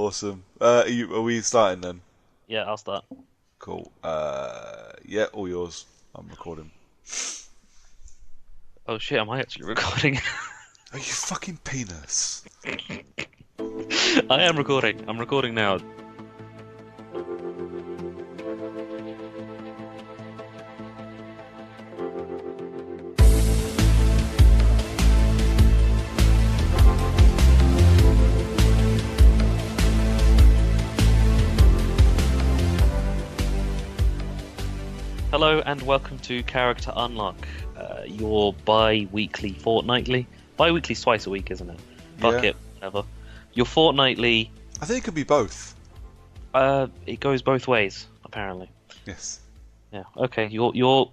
Awesome. Are we starting then? Yeah, I'll start. Cool. Yeah, all yours. I'm recording. Oh shit, am I actually recording? Are you fucking penis? I am recording. I'm recording now. Hello and welcome to Character Unlock, your bi-weekly, twice a week, isn't it? Fuck Yeah. it, whatever. Your fortnightly, I think it could be both. it goes both ways, apparently. Yes. Yeah, okay, your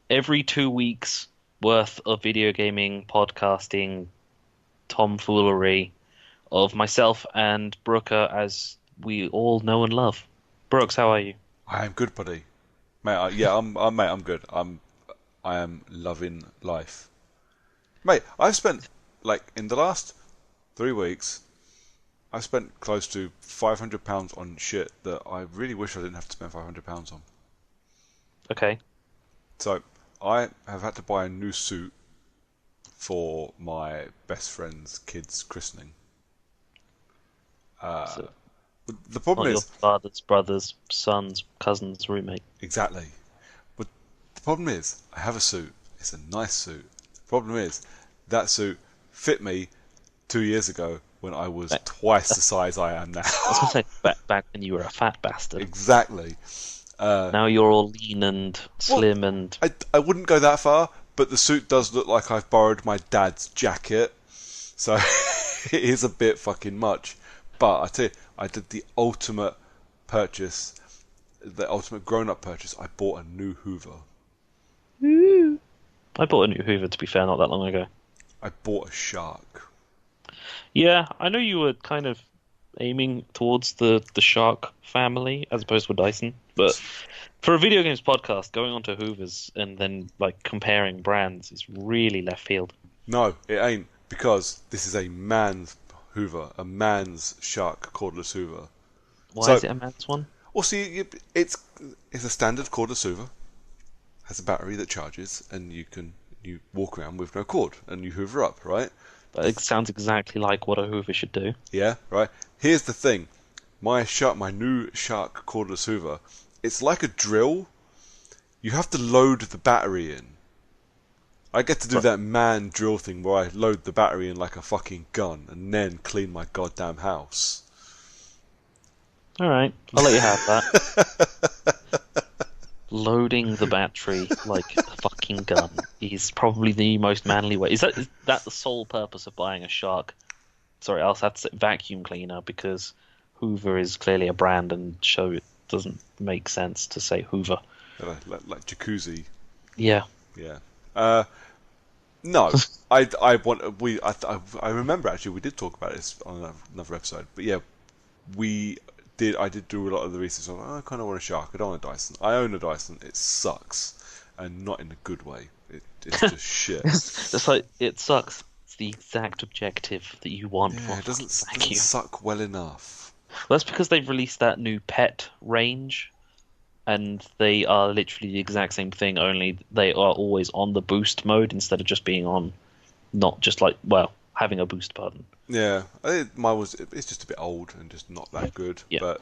every 2 weeks worth of video gaming, podcasting, tomfoolery of myself and Brooker, as we all know and love. Brooks, how are you? I am good, buddy. Mate, I'm good. I am loving life. Mate, I've spent, like, in the last 3 weeks, I've spent close to £500 on shit that I really wish I didn't have to spend £500 on. Okay. So, I have had to buy a new suit for my best friend's kid's christening. So, The problem not your is, father's brother's son's cousin's roommate. exactly, but the problem is, I have a suit. It's a nice suit. The problem is, that suit fit me 2 years ago when I was Back, twice the size I am now. I was gonna say back when you were a fat bastard. Exactly. Now you're all lean and Well, slim and I wouldn't go that far, but the suit does look like I've borrowed my dad's jacket, so it is a bit fucking much. But I tell you, I did the ultimate purchase, the ultimate grown-up purchase. I bought a new Hoover. I bought a new Hoover, to be fair, not that long ago. I bought a shark. Yeah, I know you were kind of aiming towards the Shark family as opposed to a Dyson, but for a video games podcast, going on to Hoovers and then like comparing brands is really left field. No, it ain't, because this is a man's Hoover, a man's shark cordless Hoover. Why So, is it a man's one? well, see, it's a standard cordless Hoover. Has a battery that charges, and you walk around with no cord, and you hoover up, right? But it sounds exactly like what a Hoover should do. Yeah, right. Here's the thing, my new Shark cordless Hoover, it's like a drill. You have to load the battery in. I get to do Right. that man drill thing where I load the battery in like a fucking gun, and then clean my goddamn house. All right, I'll let you have that. Loading the battery like a fucking gun is probably the most manly way. Is that the sole purpose of buying a Shark? Sorry, I'll have to say vacuum cleaner because Hoover is clearly a brand, and so it doesn't make sense to say Hoover. Like jacuzzi. Yeah. Yeah. No, I remember actually we did talk about this on another episode, but yeah, I did do a lot of the research. I was like, oh, I kind of want a shark. I don't want a Dyson. I own a Dyson. It sucks, and not in a good way. It's just shit. It's like it sucks. It's the exact objective that you want for Yeah, a it fucking doesn't vacuum. suck well enough. Well, that's because they've released that new pet range, and they are literally the exact same thing, only they are always on the boost mode instead of just being on, not just like, well, having a boost button. Yeah, it's just a bit old and just not that good. Yeah. But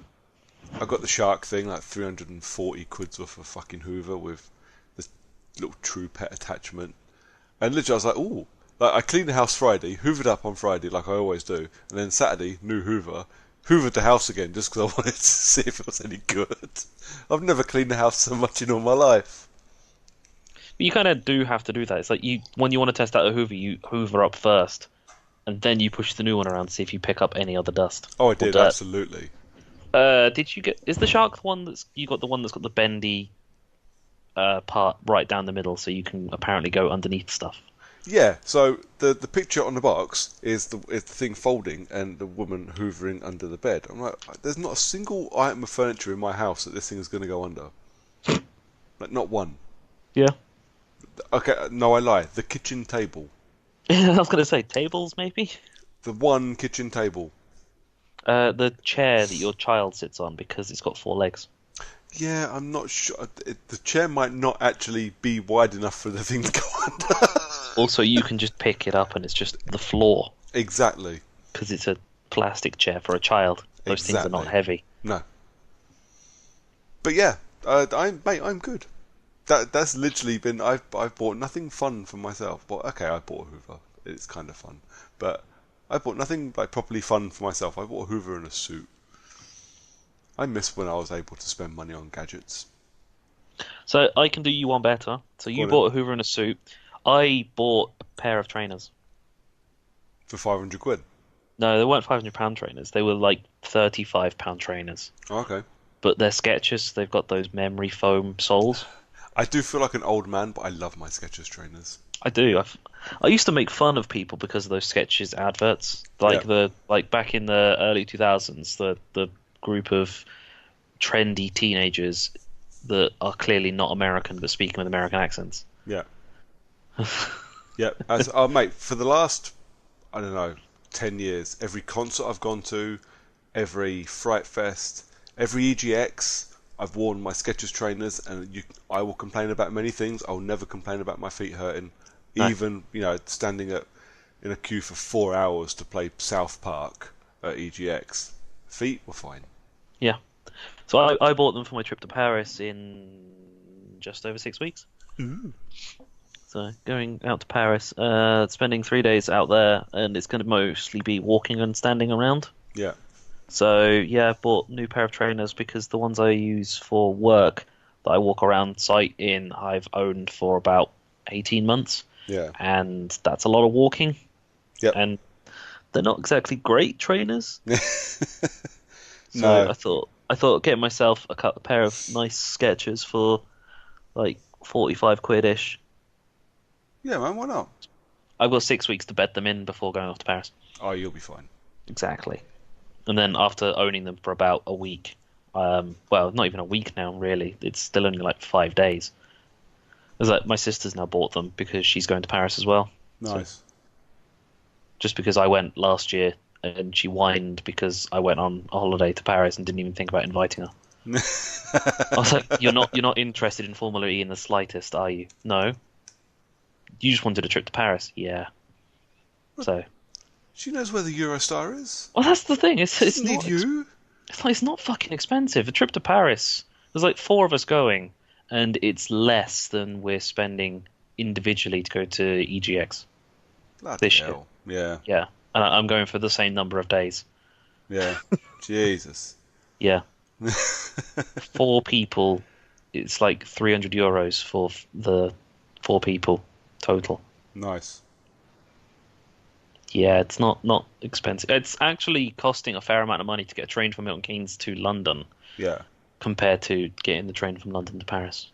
I got the shark thing, like 340 quid's worth of fucking Hoover with this little True Pet attachment. And literally I was like, ooh. Like, I cleaned the house Friday, hoovered up on Friday like I always do, and then Saturday, new Hoover, hoovered the house again just because I wanted to see if it was any good. I've never cleaned the house so much in all my life. But you kind of do have to do that. It's like when you want to test out a Hoover, you hoover up first, and then you push the new one around to see if you pick up any other dust Oh, I or did, dirt. absolutely. Did you get? Is the Shark the one that's you got the one that's got the bendy part right down the middle, so you can apparently go underneath stuff? Yeah, so the picture on the box is the thing folding and the woman hoovering under the bed. I'm like, there's not a single item of furniture in my house that this thing is going to go under. Like, not one. Yeah. Okay, no, I lie. The kitchen table. I was gonna say tables, maybe. The one kitchen table. The chair that your child sits on because it's got four legs. Yeah, I'm not sure. The chair might not actually be wide enough for the thing to go under. Also, you can just pick it up and it's just the floor Exactly. because it's a plastic chair for a child. Those things are not Exactly. heavy. No. But yeah, I'm good. That's literally been. I've bought nothing fun for myself. Well, okay, I bought a Hoover. It's kind of fun, but I bought nothing like properly fun for myself. I bought a Hoover and a suit. I miss when I was able to spend money on gadgets. So I can do you one better. So Go you on then. bought a Hoover and a suit. I bought a pair of trainers. For 500 quid. No, they weren't £500 trainers. They were like £35 trainers. Oh, okay. But they're Skechers. They've got those memory foam soles. I do feel like an old man, but I love my Skechers trainers. I do. I used to make fun of people because of those Skechers adverts, Yeah. like back in the early 2000s, the group of trendy teenagers that are clearly not American but speaking with American accents. Yeah. Yeah. As mate, for the last I don't know 10 years, every concert I've gone to, every Fright Fest, every EGX, I've worn my Skechers trainers, and I will complain about many things. I'll never complain about my feet hurting, No, even standing in a queue for 4 hours to play South Park at EGX. Feet were fine. yeah. So I bought them for my trip to Paris in just over 6 weeks. Ooh. So going out to Paris, spending 3 days out there, and it's going to mostly be walking and standing around. Yeah. So yeah, I bought a new pair of trainers because the ones I use for work that I walk around site in, I've owned for about 18 months, Yeah. and that's a lot of walking, Yep. and they're not exactly great trainers. So No. I thought getting myself a pair of nice Skechers for like 45 quid ish. Yeah, man. Why not? I've got 6 weeks to bed them in before going off to Paris. Oh, you'll be fine. Exactly. And then after owning them for about a week, well, not even a week now, really. It's still only like 5 days. It's like my sister's now bought them because she's going to Paris as well. So Nice. just because I went last year and she whined because I went on a holiday to Paris and didn't even think about inviting her. I was like, "You're not interested in Formula E in the slightest, are you?" No. You just wanted a trip to Paris. Yeah. So, She knows where the Eurostar is. well, that's the thing. It's She it's doesn't need not you. it's not fucking expensive. A trip to Paris. There's like four of us going, and it's less than we're spending individually to go to EGX Bloody this year. hell. Yeah. Yeah, and I'm going for the same number of days. Yeah. Jesus. Yeah, four people. It's like €300 for the four people total. Nice. Yeah, it's not expensive. It's actually costing a fair amount of money to get a train from Milton Keynes to London Yeah. compared to getting the train from London to Paris.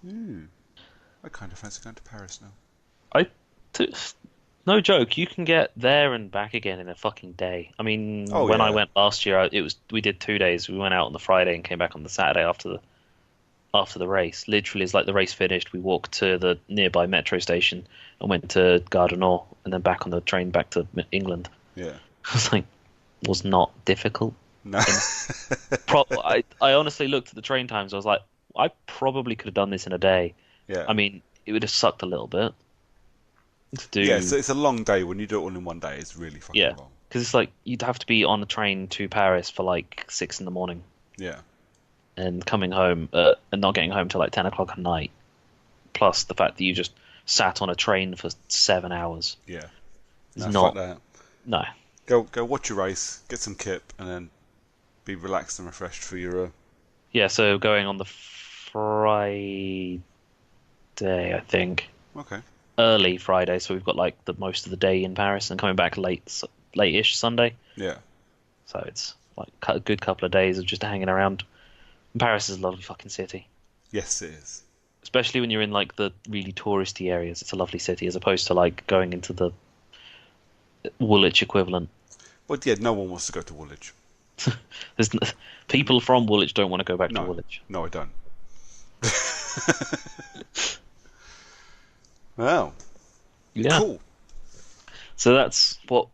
Ooh. I kind of fancy going to Paris now. I, t No joke, you can get there and back again in a fucking day. I mean, Oh, when I yeah. went last year, we did 2 days. We went out on the Friday and came back on the Saturday after the race. Literally, it's like the race finished. We walked to the nearby metro station and went to Gare du Nord and then back on the train back to England. Yeah. I was like, was not difficult. No. I honestly looked at the train times. I was like, I probably could have done this in a day. Yeah. I mean, it would have sucked a little bit to do. Yeah, so it's a long day. When you do it all in one day, it's really fucking Yeah, long. because it's like you'd have to be on a train to Paris for like 6 in the morning Yeah. and coming home and not getting home till like 10 o'clock at night. Plus the fact that you just sat on a train for 7 hours. Yeah. It's No, fuck not. that. No. Go watch your race, get some kip, and then be relaxed and refreshed for your. Yeah, so going on the Friday, I think. Okay. Early Friday, so we've got like the most of the day in Paris and coming back late-ish Sunday. Yeah. So it's like a good couple of days of just hanging around. And Paris is a lovely fucking city. Yes, it is. Especially when you're in like the really touristy areas, it's a lovely city as opposed to like going into the Woolwich equivalent. But yeah, no one wants to go to Woolwich. There's people from Woolwich don't want to go back to No. Woolwich. No, I don't. Wow. Yeah. Cool. So that's what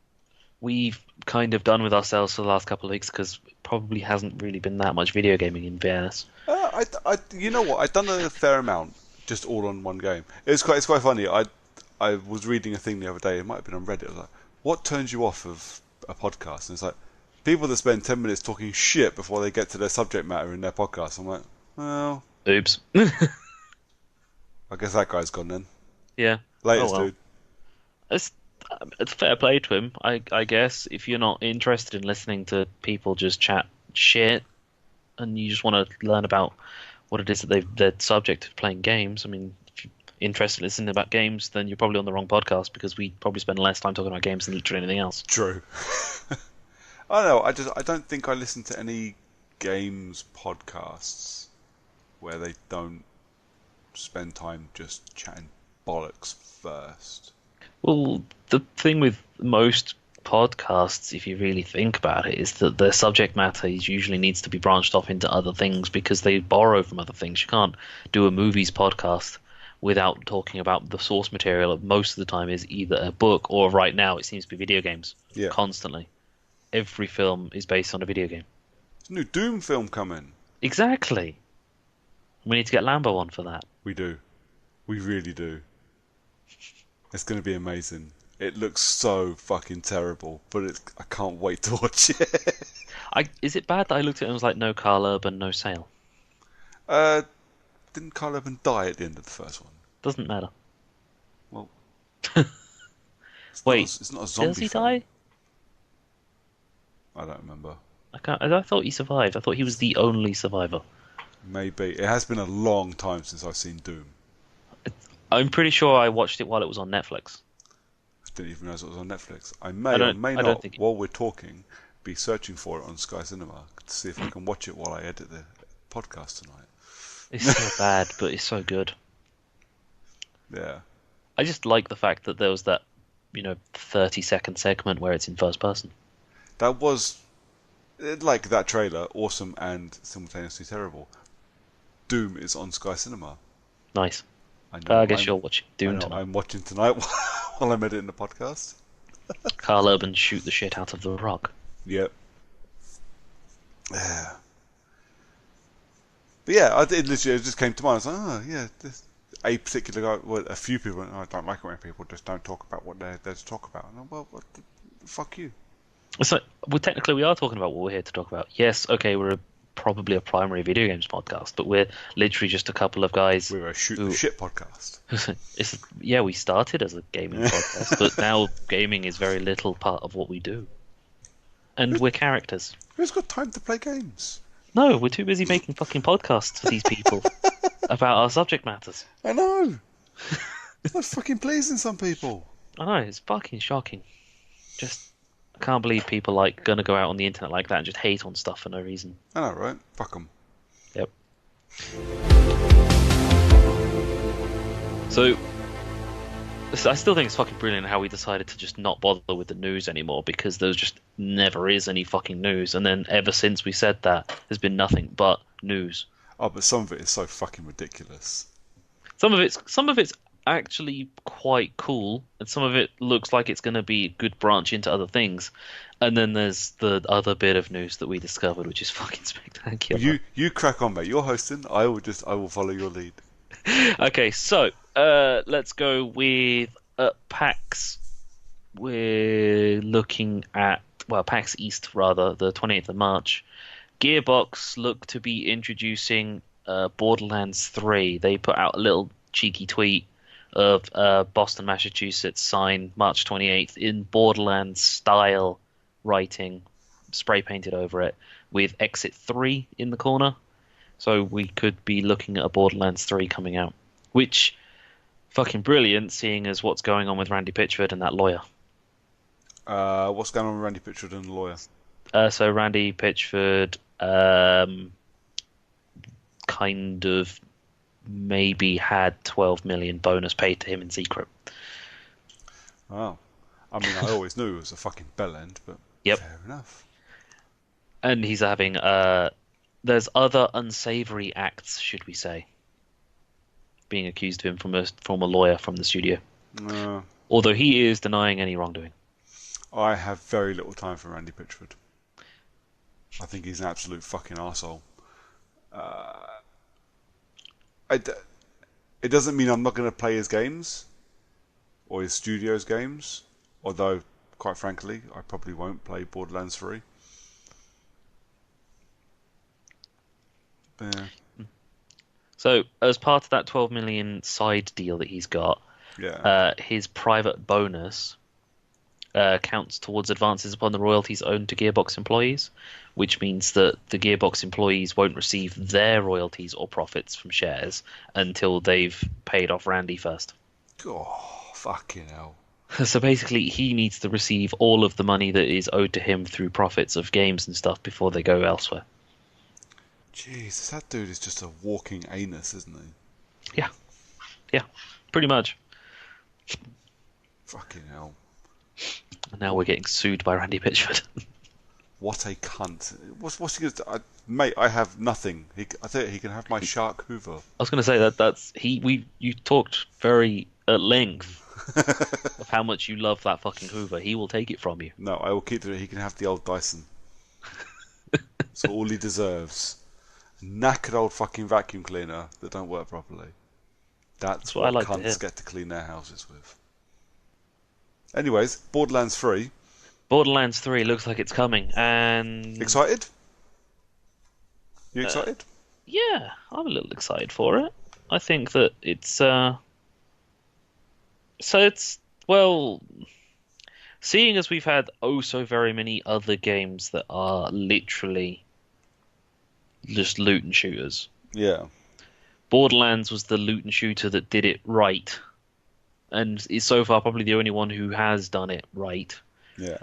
we've kind of done with ourselves for the last couple of weeks because probably hasn't really been that much video gaming in fairness. You know what? I've done a fair amount, just all on one game. It's quite funny. I was reading a thing the other day. It might have been on Reddit. It was like, what turns you off of a podcast? And it's like people that spend 10 minutes talking shit before they get to their subject matter in their podcast. I'm like, well, Oops. I guess that guy's gone then. Yeah. Latest, Oh well. dude. It's it's fair play to him, I guess. If you're not interested in listening to people just chat shit, and you just want to learn about what it is that they're subject to playing games. I mean, if you're interested in listening about games, then you're probably on the wrong podcast because we probably spend less time talking about games than literally anything else. True. I don't know. I don't think I listen to any games podcasts where they don't spend time just chatting bollocks first. Well, the thing with most podcasts, if you really think about it, is that their subject matter usually needs to be branched off into other things because they borrow from other things. You can't do a movies podcast without talking about the source material. Most of the time is either a book or right now it seems to be video games. Yeah. Constantly. Every film is based on a video game. There's a new Doom film coming. Exactly. We need to get Lambo on for that. We do. We really do. It's going to be amazing. It looks so fucking terrible, but I can't wait to watch it. Is it bad that I looked at it and was like, no Carl Urban, no sale? Didn't Carl Urban die at the end of the first one? Doesn't matter. Well, Wait, it's not a zombie does he film. die? I don't remember. I thought he survived. I thought he was the only survivor. Maybe. It has been a long time since I've seen Doom. I'm pretty sure I watched it while it was on Netflix. I didn't even realize it was on Netflix. I may or may I don't not, think while we're talking, be searching for it on Sky Cinema to see if I can watch it while I edit the podcast tonight. It's so bad, but it's so good. Yeah. I just like the fact that there was that, 30-second segment where it's in first person. That was, like that trailer, awesome and simultaneously terrible. Doom is on Sky Cinema. Nice. I guess you're watching Doom know, tonight. I'm watching tonight while I'm editing the podcast. Carl Urban shoot the shit out of the Rock. Yep. Yeah. But yeah, it just came to mind. I was like, oh yeah, a particular guy, well, a few people, I don't like it when people just don't talk about what they're there to talk about. And well, fuck you. So, technically we are talking about what we're here to talk about. Yes, okay, we're probably a primary video games podcast, but we're literally just a couple of guys. We're a shoot the shit podcast. We started as a gaming podcast, but now gaming is very little part of what we do. And we're characters. Who's got time to play games? No, we're too busy making fucking podcasts for these people about our subject matters. I know. That's fucking pleasing some people. I know, it's fucking shocking. I can't believe people gonna go out on the internet like that and just hate on stuff for no reason. I know, right? Fuck them. Yep. So, I still think it's fucking brilliant how we decided to just not bother with the news anymore because there just never is any fucking news. And then ever since we said that, there's been nothing but news. Oh, but some of it is so fucking ridiculous. Some of it's actually quite cool, and some of it looks like it's going to be a good branch into other things. And then there's the other bit of news that we discovered, which is fucking spectacular. You crack on, mate. You're hosting. I will follow your lead. Okay, so let's go with PAX. We're looking at PAX East rather, the 28th of March. Gearbox look to be introducing Borderlands 3. They put out a little cheeky tweet of Boston, Massachusetts sign March 28th in Borderlands style writing, spray painted over it with Exit 3 in the corner. So we could be looking at a Borderlands 3 coming out, which fucking brilliant, seeing as what's going on with Randy Pitchford and that lawyer. What's going on with Randy Pitchford and the lawyer? So Randy Pitchford kind of maybe had 12 million bonus paid to him in secret. Wow. I mean, I always knew it was a fucking bellend, but Yep. fair enough. And he's having there's other unsavory acts, should we say, being accused of him from a lawyer from the studio. Although he is denying any wrongdoing. I have very little time for Randy Pitchford. I think he's an absolute fucking arsehole. It doesn't mean I'm not going to play his games or his studio's games, although, quite frankly, I probably won't play Borderlands 3. But, yeah. So, as part of that 12 million side deal that he's got, his private bonus counts towards advances upon the royalties owed to Gearbox employees, which means that the Gearbox employees won't receive their royalties or profits from shares until they've paid off Randy first. Oh, fucking hell. So basically, he needs to receive all of the money that is owed to him through profits of games and stuff before they go elsewhere. Jesus, that dude is just a walking anus, isn't he? Yeah, pretty much. Fucking hell. And now we're getting sued by Randy Pitchford. What a cunt. What's he going to... Mate, I have nothing. I think he can have my Shark Hoover. I was going to say that's you talked very at length of how much you love that fucking Hoover. He will take it from you. No, I will keep it. He can have the old Dyson. That's all he deserves. Knackered old fucking vacuum cleaner that don't work properly. That's what I like cunts get to clean their houses with. Anyways, Borderlands 3. Borderlands 3 looks like it's coming, and... Excited? You excited? Yeah, I'm a little excited for it. I think that it's... well... Seeing as we've had so very many other games that are literally just loot and shooters. Yeah. Borderlands was the loot and shooter that did it right. And is so far probably the only one who has done it right. Yeah.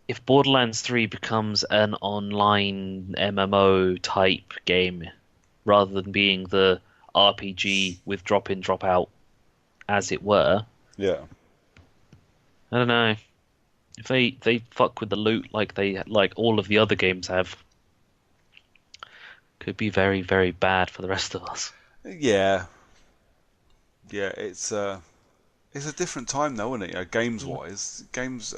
If Borderlands 3 becomes an online MMO type game, rather than being the RPG with drop in, drop out, as it were, Yeah. I don't know. If they fuck with the loot like all of the other games have, could be very, very bad for the rest of us. Yeah. Yeah, it's a different time though, isn't it? Games wise, games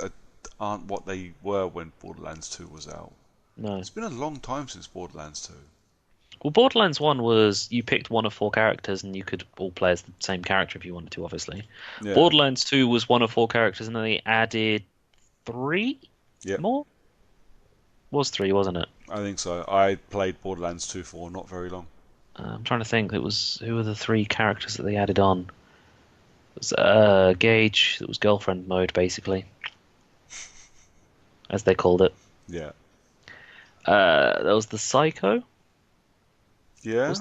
aren't what they were when Borderlands 2 was out. No. It's been a long time since Borderlands 2. Well, Borderlands 1 was you picked one of 4 characters and you could all play as the same character if you wanted to, obviously. Yeah. Borderlands 2 was one of 4 characters and then they added 3 more? It was 3, wasn't it? I think so. I played Borderlands 2 for not very long. I'm trying to think. Who were the 3 characters that they added on? It was Gage. It was girlfriend mode, basically, as they called it. Yeah. There was the Psycho. Yeah.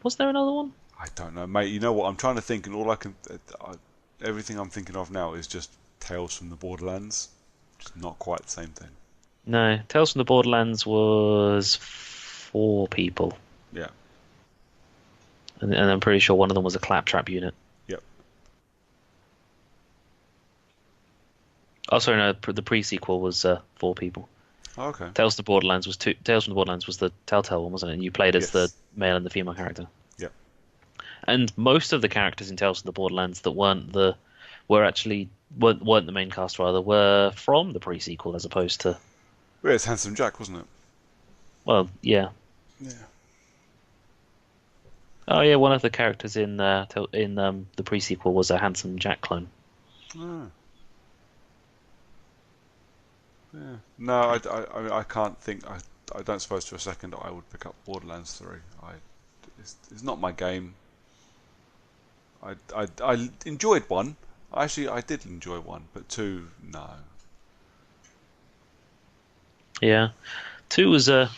Was there another one? I don't know, mate. You know what? I'm trying to think, and everything I'm thinking of now is just Tales from the Borderlands. Just not quite the same thing. No, Tales from the Borderlands was 4 people. Yeah. And I'm pretty sure one of them was a claptrap unit. Yep. Oh, sorry, no. The pre-sequel was 4 people. Oh, okay. Tales from the Borderlands was 2. Tales from the Borderlands was the Telltale one, wasn't it? And you played as the male and the female character. Yep. And most of the characters in Tales from the Borderlands that weren't the main cast, rather, were from the pre-sequel as opposed to. Well, it's Handsome Jack, wasn't it? Well, yeah. Yeah. Oh yeah, one of the characters in the pre-sequel was a Handsome Jack clone. Oh. Yeah. No, I can't think. I don't suppose for a second I would pick up Borderlands 3. It's not my game. I enjoyed 1. Actually, I did enjoy 1, but 2, no. Yeah, 2 was an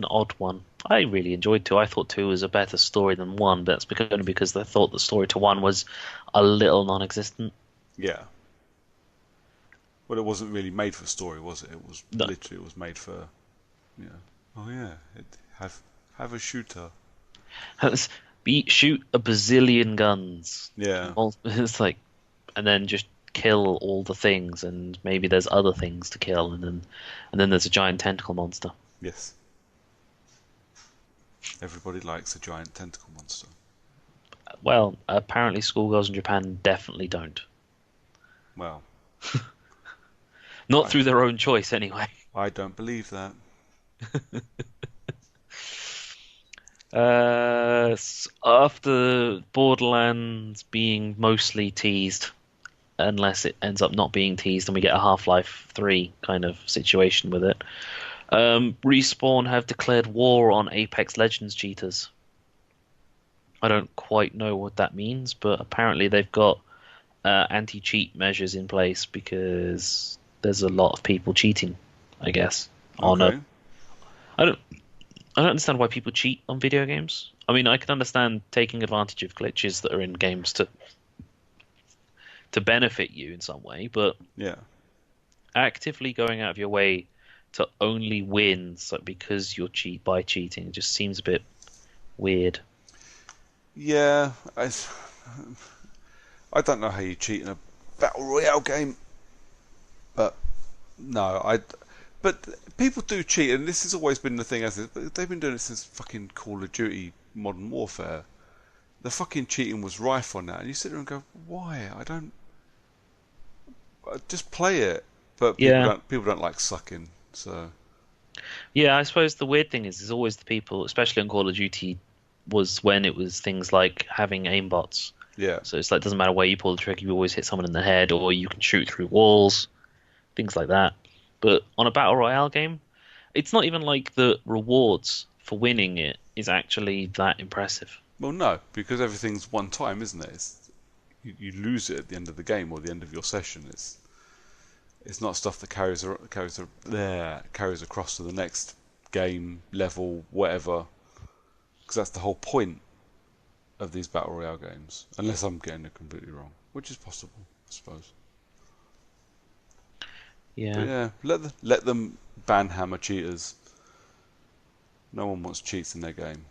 odd one. I really enjoyed 2. I thought 2 was a better story than 1, but that's only because I thought the story to 1 was a little non-existent. Yeah. Well, it wasn't really made for story, was it? It was literally it was made for, oh yeah, have a shooter. Shoot a bazillion guns. Yeah. It's like, and then just kill all the things, and maybe there's other things to kill, and then there's a giant tentacle monster. Yes. Everybody likes a giant tentacle monster. Well, apparently schoolgirls in Japan definitely don't. Well, Not I through their own choice, anyway. I don't believe that. After Borderlands being mostly teased, unless it ends up not being teased and we get a Half-Life 3 kind of situation with it, Respawn have declared war on Apex Legends cheaters. I don't quite know what that means, but apparently they've got anti-cheat measures in place because there's a lot of people cheating, I guess. Okay. I don't I don't understand why people cheat on video games. I mean, I can understand taking advantage of glitches that are in games to benefit you in some way, but Yeah. actively going out of your way to only win because you're cheating just seems a bit weird. Yeah. I don't know how you cheat in a battle royale game, but no, But people do cheat, and this has always been the thing. They've been doing it since fucking Call of Duty Modern Warfare. The fucking cheating was rife on that, and you sit there and go, "Why? I don't just play it." But Yeah, people don't like sucking, so yeah. I suppose the weird thing is, there's always the people, especially on Call of Duty, was when it was things like having aimbots. yeah, So it's like, it doesn't matter where you pull the trigger, you always hit someone in the head, or you can shoot through walls, things like that. But on a battle royale game, it's not even like the rewards for winning it is actually that impressive. well, no, because everything's one time, isn't it? You lose it at the end of the game or the end of your session. It's not stuff that carries across to the next game level, whatever. Because that's the whole point of these battle royale games, unless I'm getting it completely wrong, which is possible, I suppose. But Yeah. yeah, let them ban hammer cheaters. No one wants cheats in their game.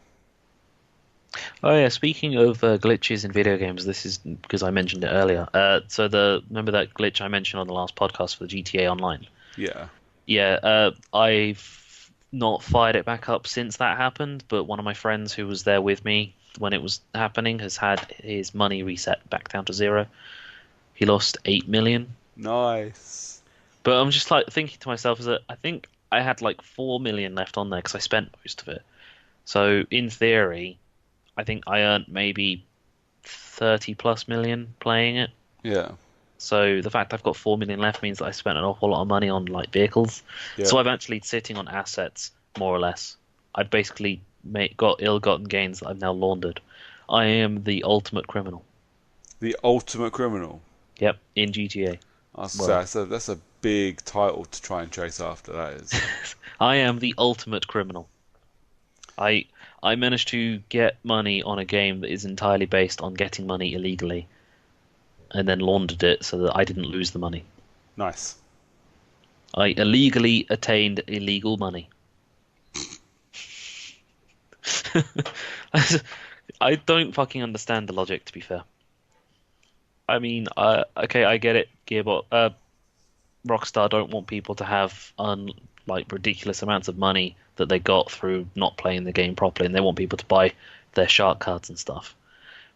Oh yeah. Speaking of glitches in video games, this is because I mentioned it earlier. Remember that glitch I mentioned on the last podcast for the GTA Online? Yeah, Yeah. I've not fired it back up since that happened, but one of my friends who was there with me when it was happening has had his money reset back down to zero. He lost 8 million. nice. But I'm just like thinking to myself, is that I think I had like 4 million left on there because I spent most of it. So in theory, I think I earned maybe 30 plus million playing it. Yeah, So the fact I've got 4 million left means that I spent an awful lot of money on like vehicles. yeah. So I'm actually sitting on assets more or less. I've basically got ill-gotten gains that I've now laundered. I am the ultimate criminal. The ultimate criminal. Yep, in GTA world. That's a big title to try and chase after. That is. I am the ultimate criminal. I I managed to get money on a game that is entirely based on getting money illegally, and then laundered it so that I didn't lose the money. Nice. I illegally attained illegal money. I don't fucking understand the logic, to be fair. I mean, okay, I get it. Rockstar don't want people to have like ridiculous amounts of money that they got through not playing the game properly, and they want people to buy their shark cards and stuff.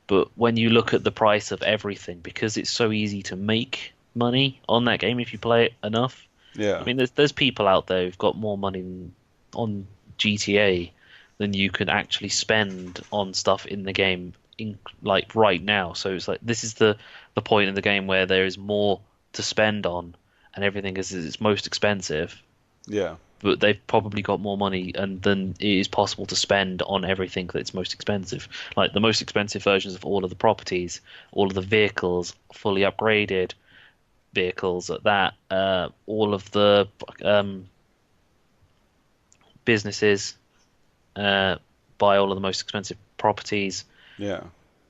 But when you look at the price of everything, because it's so easy to make money on that game if you play it enough. I Yeah, mean, there's people out there who've got more money on GTA than you can actually spend on stuff in the game like right now. So it's like this is the point in the game where there is more to spend on, and everything is its most expensive. yeah, But they've probably got more money and than it is possible to spend on everything that's most expensive. Like the most expensive versions of all of the properties, all of the vehicles, fully upgraded vehicles at that, all of the businesses buy all of the most expensive properties, yeah,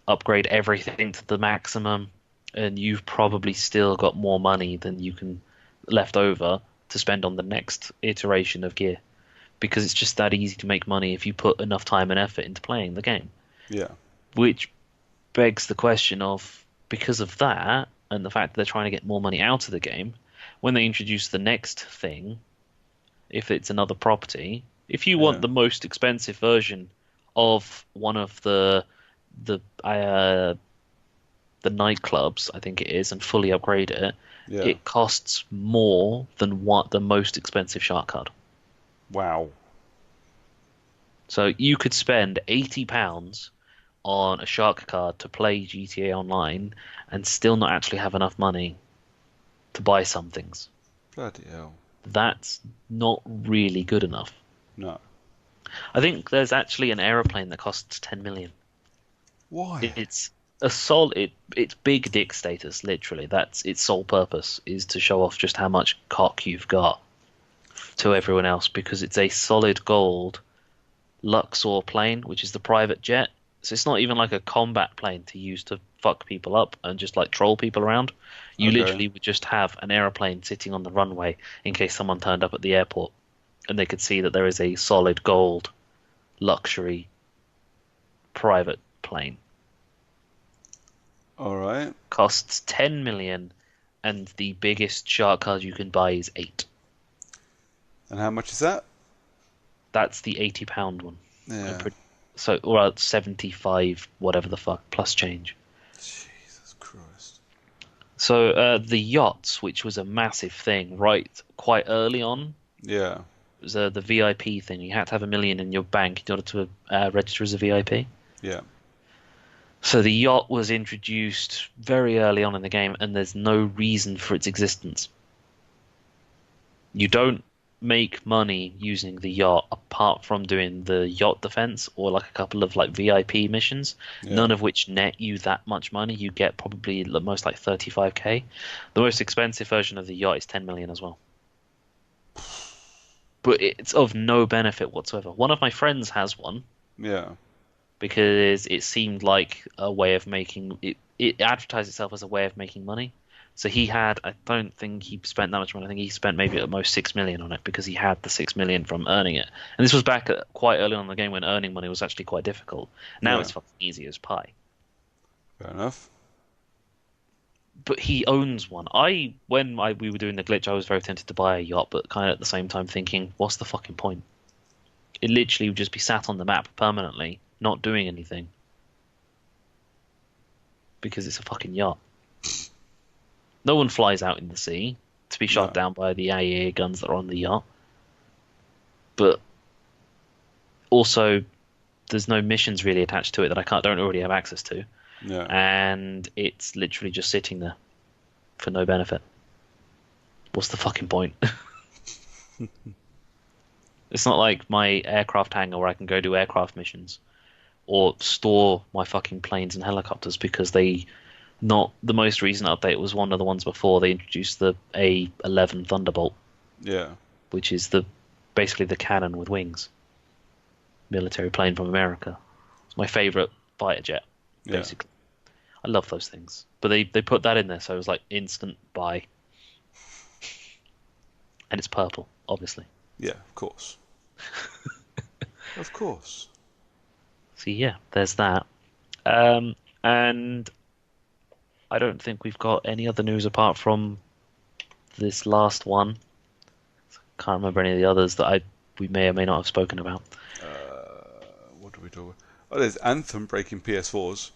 upgrade everything to the maximum, and you've probably still got more money than you can left over to spend on the next iteration of gear, because it's just that easy to make money if you put enough time and effort into playing the game. yeah, Which begs the question of, because of that and the fact that they're trying to get more money out of the game, when they introduce the next thing, if it's another property, if you want yeah, the most expensive version of one of the the nightclubs, I think it is, and fully upgrade it, Yeah. it costs more than what the most expensive shark card. Wow. So you could spend £80 on a shark card to play GTA Online and still not actually have enough money to buy some things. Bloody hell. That's not really good enough. No. I think there's actually an aeroplane that costs 10 million. Why? It's a solid. It's big dick status. Literally, that's its sole purpose is to show off just how much cock you've got to everyone else because it's a solid gold Luxor plane, which is the private jet. So it's not even like a combat plane to use to fuck people up and just like troll people around. You Okay. literally would just have an aeroplane sitting on the runway in case someone turned up at the airport and they could see that there is a solid gold luxury private plane. All right. Costs 10 million and the biggest shark card you can buy is 8. And how much is that? That's the £80 one. Yeah. So, or 75, whatever the fuck, plus change. Jesus Christ. So the yachts, which was a massive thing, right, quite early on, Yeah. it was the VIP thing. You had to have 1 million in your bank in order to register as a VIP. Yeah. So the yacht was introduced very early on in the game, and there's no reason for its existence. You don't make money using the yacht apart from doing the yacht defense or like a couple of like VIP missions, Yeah. none of which net you that much money. You get probably the most like 35k. The most expensive version of the yacht is 10 million as well. But it's of no benefit whatsoever. One of my friends has one Yeah. because it seemed like a way of making it. It advertised itself as a way of making money. So he had, I don't think he spent that much money. I think he spent maybe at most 6 million on it because he had the 6 million from earning it. And this was back at quite early on in the game when earning money was actually quite difficult. Now Yeah. it's fucking easy as pie. Fair enough. But he owns one. We were doing the glitch, I was very tempted to buy a yacht, but kind of at the same time thinking, what's the fucking point? It literally would just be sat on the map permanently, not doing anything. Because it's a fucking yacht. No one flies out in the sea to be shot No. down by the AAA guns that are on the yacht. But also, there's no missions really attached to it that don't already have access to. Yeah. And it's literally just sitting there for no benefit. What's the fucking point? It's not like my aircraft hangar where I can go do aircraft missions or store my fucking planes and helicopters because not the most recent update was one of the ones before they introduced the A11 Thunderbolt, Yeah. which is basically the cannon with wings. Military plane from America. It's my favorite fighter jet, Yeah. basically. I love those things. But they put that in there, so it was like instant buy. And it's purple, obviously. Yeah. Of course. Of course. So yeah, there's that. And I don't think we've got any other news apart from this last one. Can't remember any of the others that we may or may not have spoken about. What do we do? Oh, there's Anthem breaking PS4s.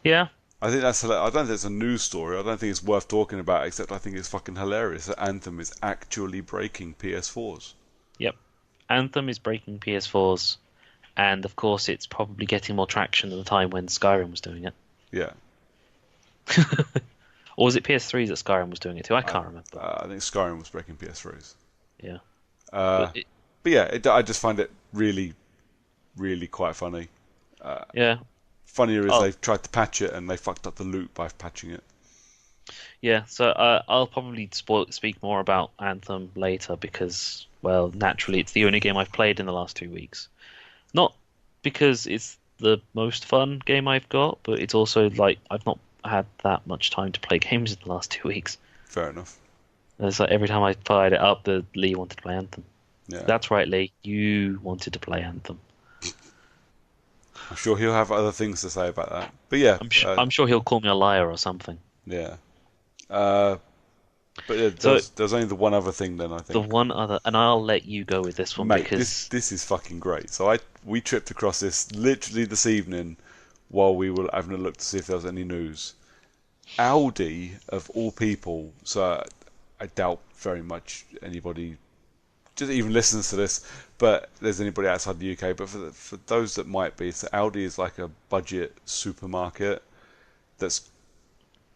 Yeah, I think I don't think it's a news story. I don't think it's worth talking about, except I think it's fucking hilarious that Anthem is actually breaking PS4s. yep. Anthem is breaking PS4s, and of course it's probably getting more traction at the time when Skyrim was doing it. Yeah. Or was it PS3s that Skyrim was doing it too? I can't remember. I think Skyrim was breaking PS3s. Yeah. But yeah, I just find it really, really quite funny. Yeah. Funnier is they've tried to patch it and they fucked up the loot by patching it. Yeah, so I'll probably speak more about Anthem later because, well, naturally it's the only game I've played in the last 2 weeks. Not because it's the most fun game I've got, but it's also like I've not had that much time to play games in the last 2 weeks. Fair enough. It's like every time I fired it up, Lee wanted to play Anthem. Yeah. That's right, Lee. You wanted to play Anthem. I'm sure he'll have other things to say about that. But yeah, I'm sure he'll call me a liar or something. yeah. But yeah, there's only the one other thing then, I think. The one other, and I'll let you go with this one Mate, because this is fucking great. So we tripped across this literally this evening while we were having a look to see if there was any news. Aldi, of all people, so I doubt very much anybody just even listens to this, but there's anybody outside the UK. But for those that might be, so Aldi is like a budget supermarket that's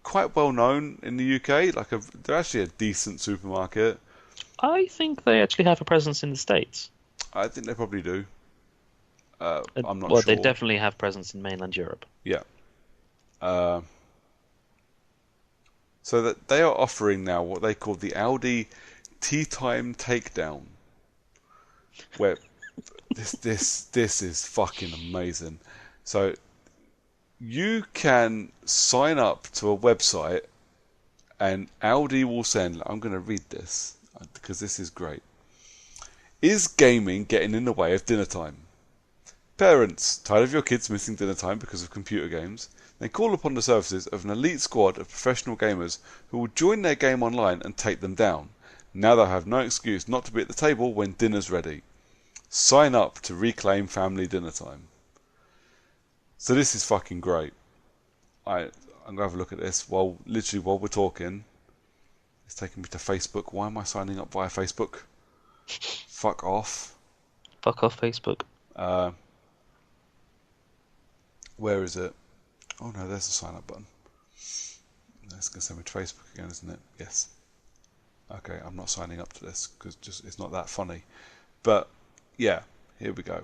quite well known in the UK. They're actually a decent supermarket. I think they actually have a presence in the States. I think they probably do. I'm not Well, sure. they definitely have presence in mainland Europe. Yeah. Uh, so that they are offering now what they call the Aldi Tea Time Takedown, where this is fucking amazing. So you can sign up to a website, and Aldi will send. I'm going to read this because this is great. Is gaming getting in the way of dinner time? Parents, tired of your kids missing dinner time because of computer games? Then call upon the services of an elite squad of professional gamers who will join their game online and take them down. Now they'll have no excuse not to be at the table when dinner's ready. Sign up to reclaim family dinner time. So this is fucking great. I'm going to have a look at this while we're talking. It's taking me to Facebook. Why am I signing up via Facebook? Fuck off. Fuck off, Facebook. Where is it? Oh no, there's the sign up button. It's going to send me to Facebook again, isn't it? Yes. Okay, I'm not signing up to this because it's not that funny. But yeah, here we go.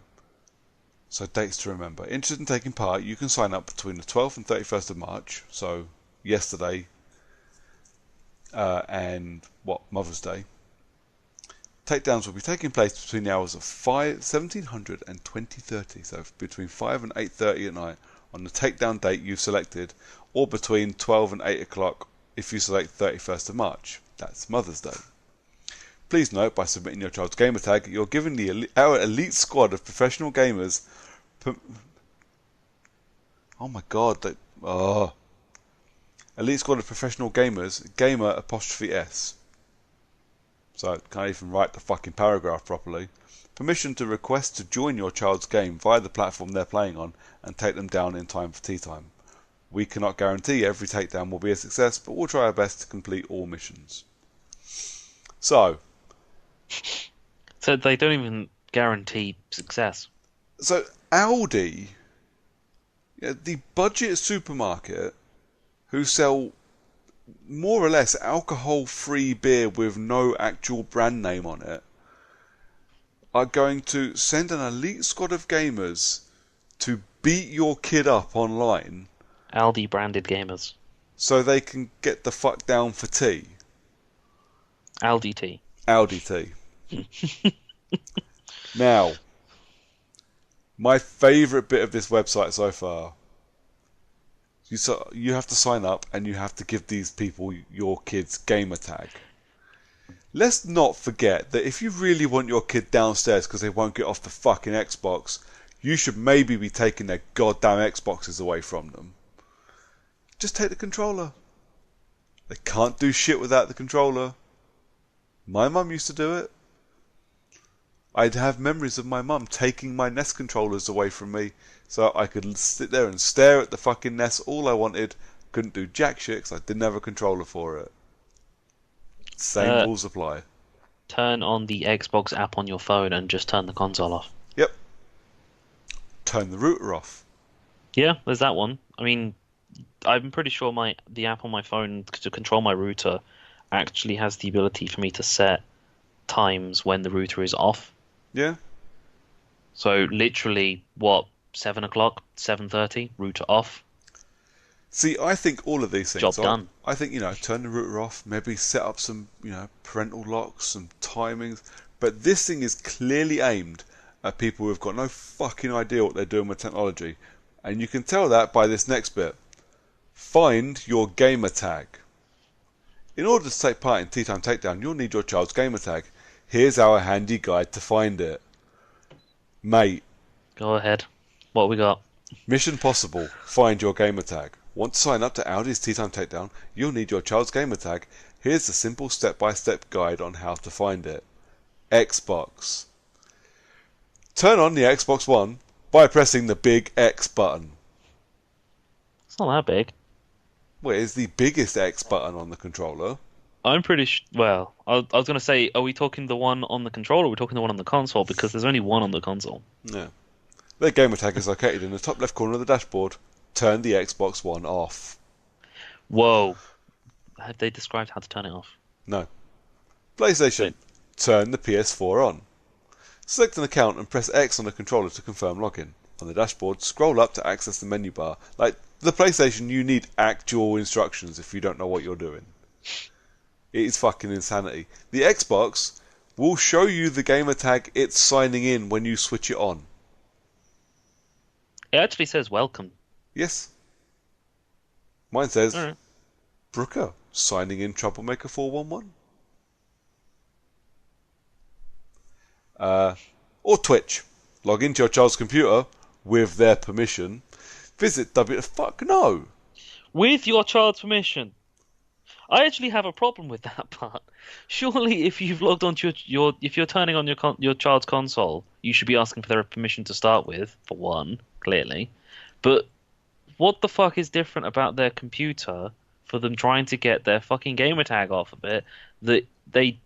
So dates to remember. Interested in taking part, you can sign up between the 12th and 31st of March. So yesterday and Mother's Day. Takedowns will be taking place between the hours of 1700 and 2030, so between 5 and 8:30 at night on the takedown date you've selected, or between 12 and 8 o'clock if you select 31st of March. That's Mother's Day. Please note, by submitting your child's gamer tag, you're giving our elite squad of professional gamers elite squad of professional gamers, gamer''s. So I can't even write the fucking paragraph properly. Permission to request to join your child's game via the platform they're playing on and take them down in time for tea time. We cannot guarantee every takedown will be a success, but we'll try our best to complete all missions. So they don't even guarantee success. So Aldi, the budget supermarket, who sell more or less alcohol-free beer with no actual brand name on it, are going to send an elite squad of gamers to beat your kid up online. Aldi branded gamers. So they can get the fuck down for tea. Aldi tea. Aldi tea. Now, my favourite bit of this website so far. You have to sign up and you have to give these people your kid's gamer tag. Let's not forget that if you really want your kid downstairs because they won't get off the fucking Xbox, you should maybe be taking their goddamn Xboxes away from them. Just take the controller. They can't do shit without the controller. My mum used to do it. I'd have memories of my mum taking my NES controllers away from me so I could sit there and stare at the fucking NES all I wanted. Couldn't do jack shit because I didn't have a controller for it. Same rules apply. Turn on the Xbox app on your phone and just turn the console off. Yep. Turn the router off. Yeah, there's that one. I mean, I'm pretty sure the app on my phone to control my router actually has the ability for me to set times when the router is off. Yeah. So literally, 7 o'clock, 7:30, router off. See, I think all of these things. Job done. I think, turn the router off, maybe set up some, parental locks, some timings. But this thing is clearly aimed at people who've got no fucking idea what they're doing with technology. And you can tell that by this next bit. Find your gamer tag. In order to take part in Tea Time Takedown, you'll need your child's gamer tag. Here's our handy guide to find it. Mate. Go ahead. What we got? Mission possible. Find your gamer tag. Want to sign up to Audi's Tea Time Takedown? You'll need your child's gamer tag. Here's the simple step-by-step guide on how to find it. Xbox. Turn on the Xbox One by pressing the big X button. It's not that big. Well, it's the biggest X button on the controller. I'm pretty well, I was going to say, are we talking the one on the controller or are we talking the one on the console? Because there's only one on the console. Yeah. Their gamer tag is located in the top left corner of the dashboard. Turn the Xbox One off. Whoa. Have they described how to turn it off? No. PlayStation. Turn the PS4 on. Select an account and press X on the controller to confirm login. On the dashboard, scroll up to access the menu bar. Like the PlayStation, you need actual instructions if you don't know what you're doing. It is fucking insanity. The Xbox will show you the gamer tag it's signing in when you switch it on. It actually says welcome. Yes. Mine says, All right. Brooker, signing in Troublemaker 411. Or Twitch. Log into your child's computer with their permission. Visit Fuck no. With your child's permission. I actually have a problem with that part. Surely, if you've logged onto if you're turning on your child's console, you should be asking for their permission to start with, for one, clearly. But what the fuck is different about their computer for them trying to get their fucking gamer tag off of it that they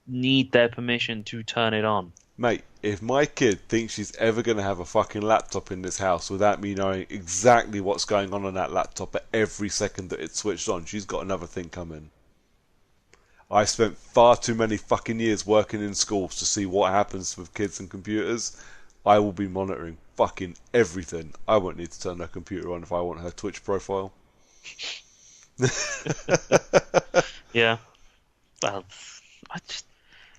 need their permission to turn it on? Mate, if my kid thinks she's ever going to have a fucking laptop in this house without me knowing exactly what's going on that laptop at every second that it's switched on, she's got another thing coming. I spent far too many fucking years working in schools to see what happens with kids and computers. I will be monitoring fucking everything. I won't need to turn her computer on if I want her Twitch profile. Yeah. Well, I just...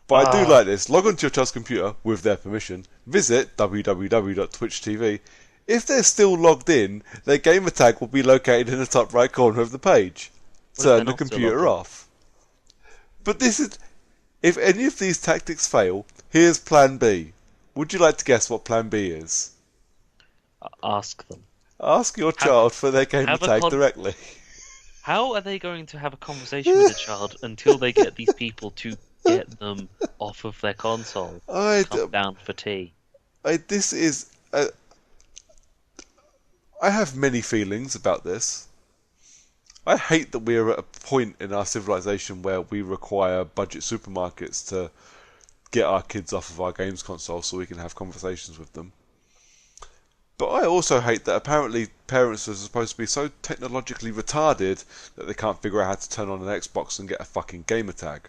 But I do like this. Log onto your child's computer with their permission. Visit www.twitch.tv. If they're still logged in, their gamer tag will be located in the top right corner of the page. Turn the computer off. But this is... If any of these tactics fail, here's plan B. Would you like to guess what plan B is? Ask them. Ask your child for their gamer tag directly. How are they going to have a conversation with a child until they get these people to get them off of their console? Come down for tea. I have many feelings about this. I hate that we're at a point in our civilization where we require budget supermarkets to get our kids off of our games console so we can have conversations with them. But I also hate that apparently parents are supposed to be so technologically retarded that they can't figure out how to turn on an Xbox and get a fucking gamer tag.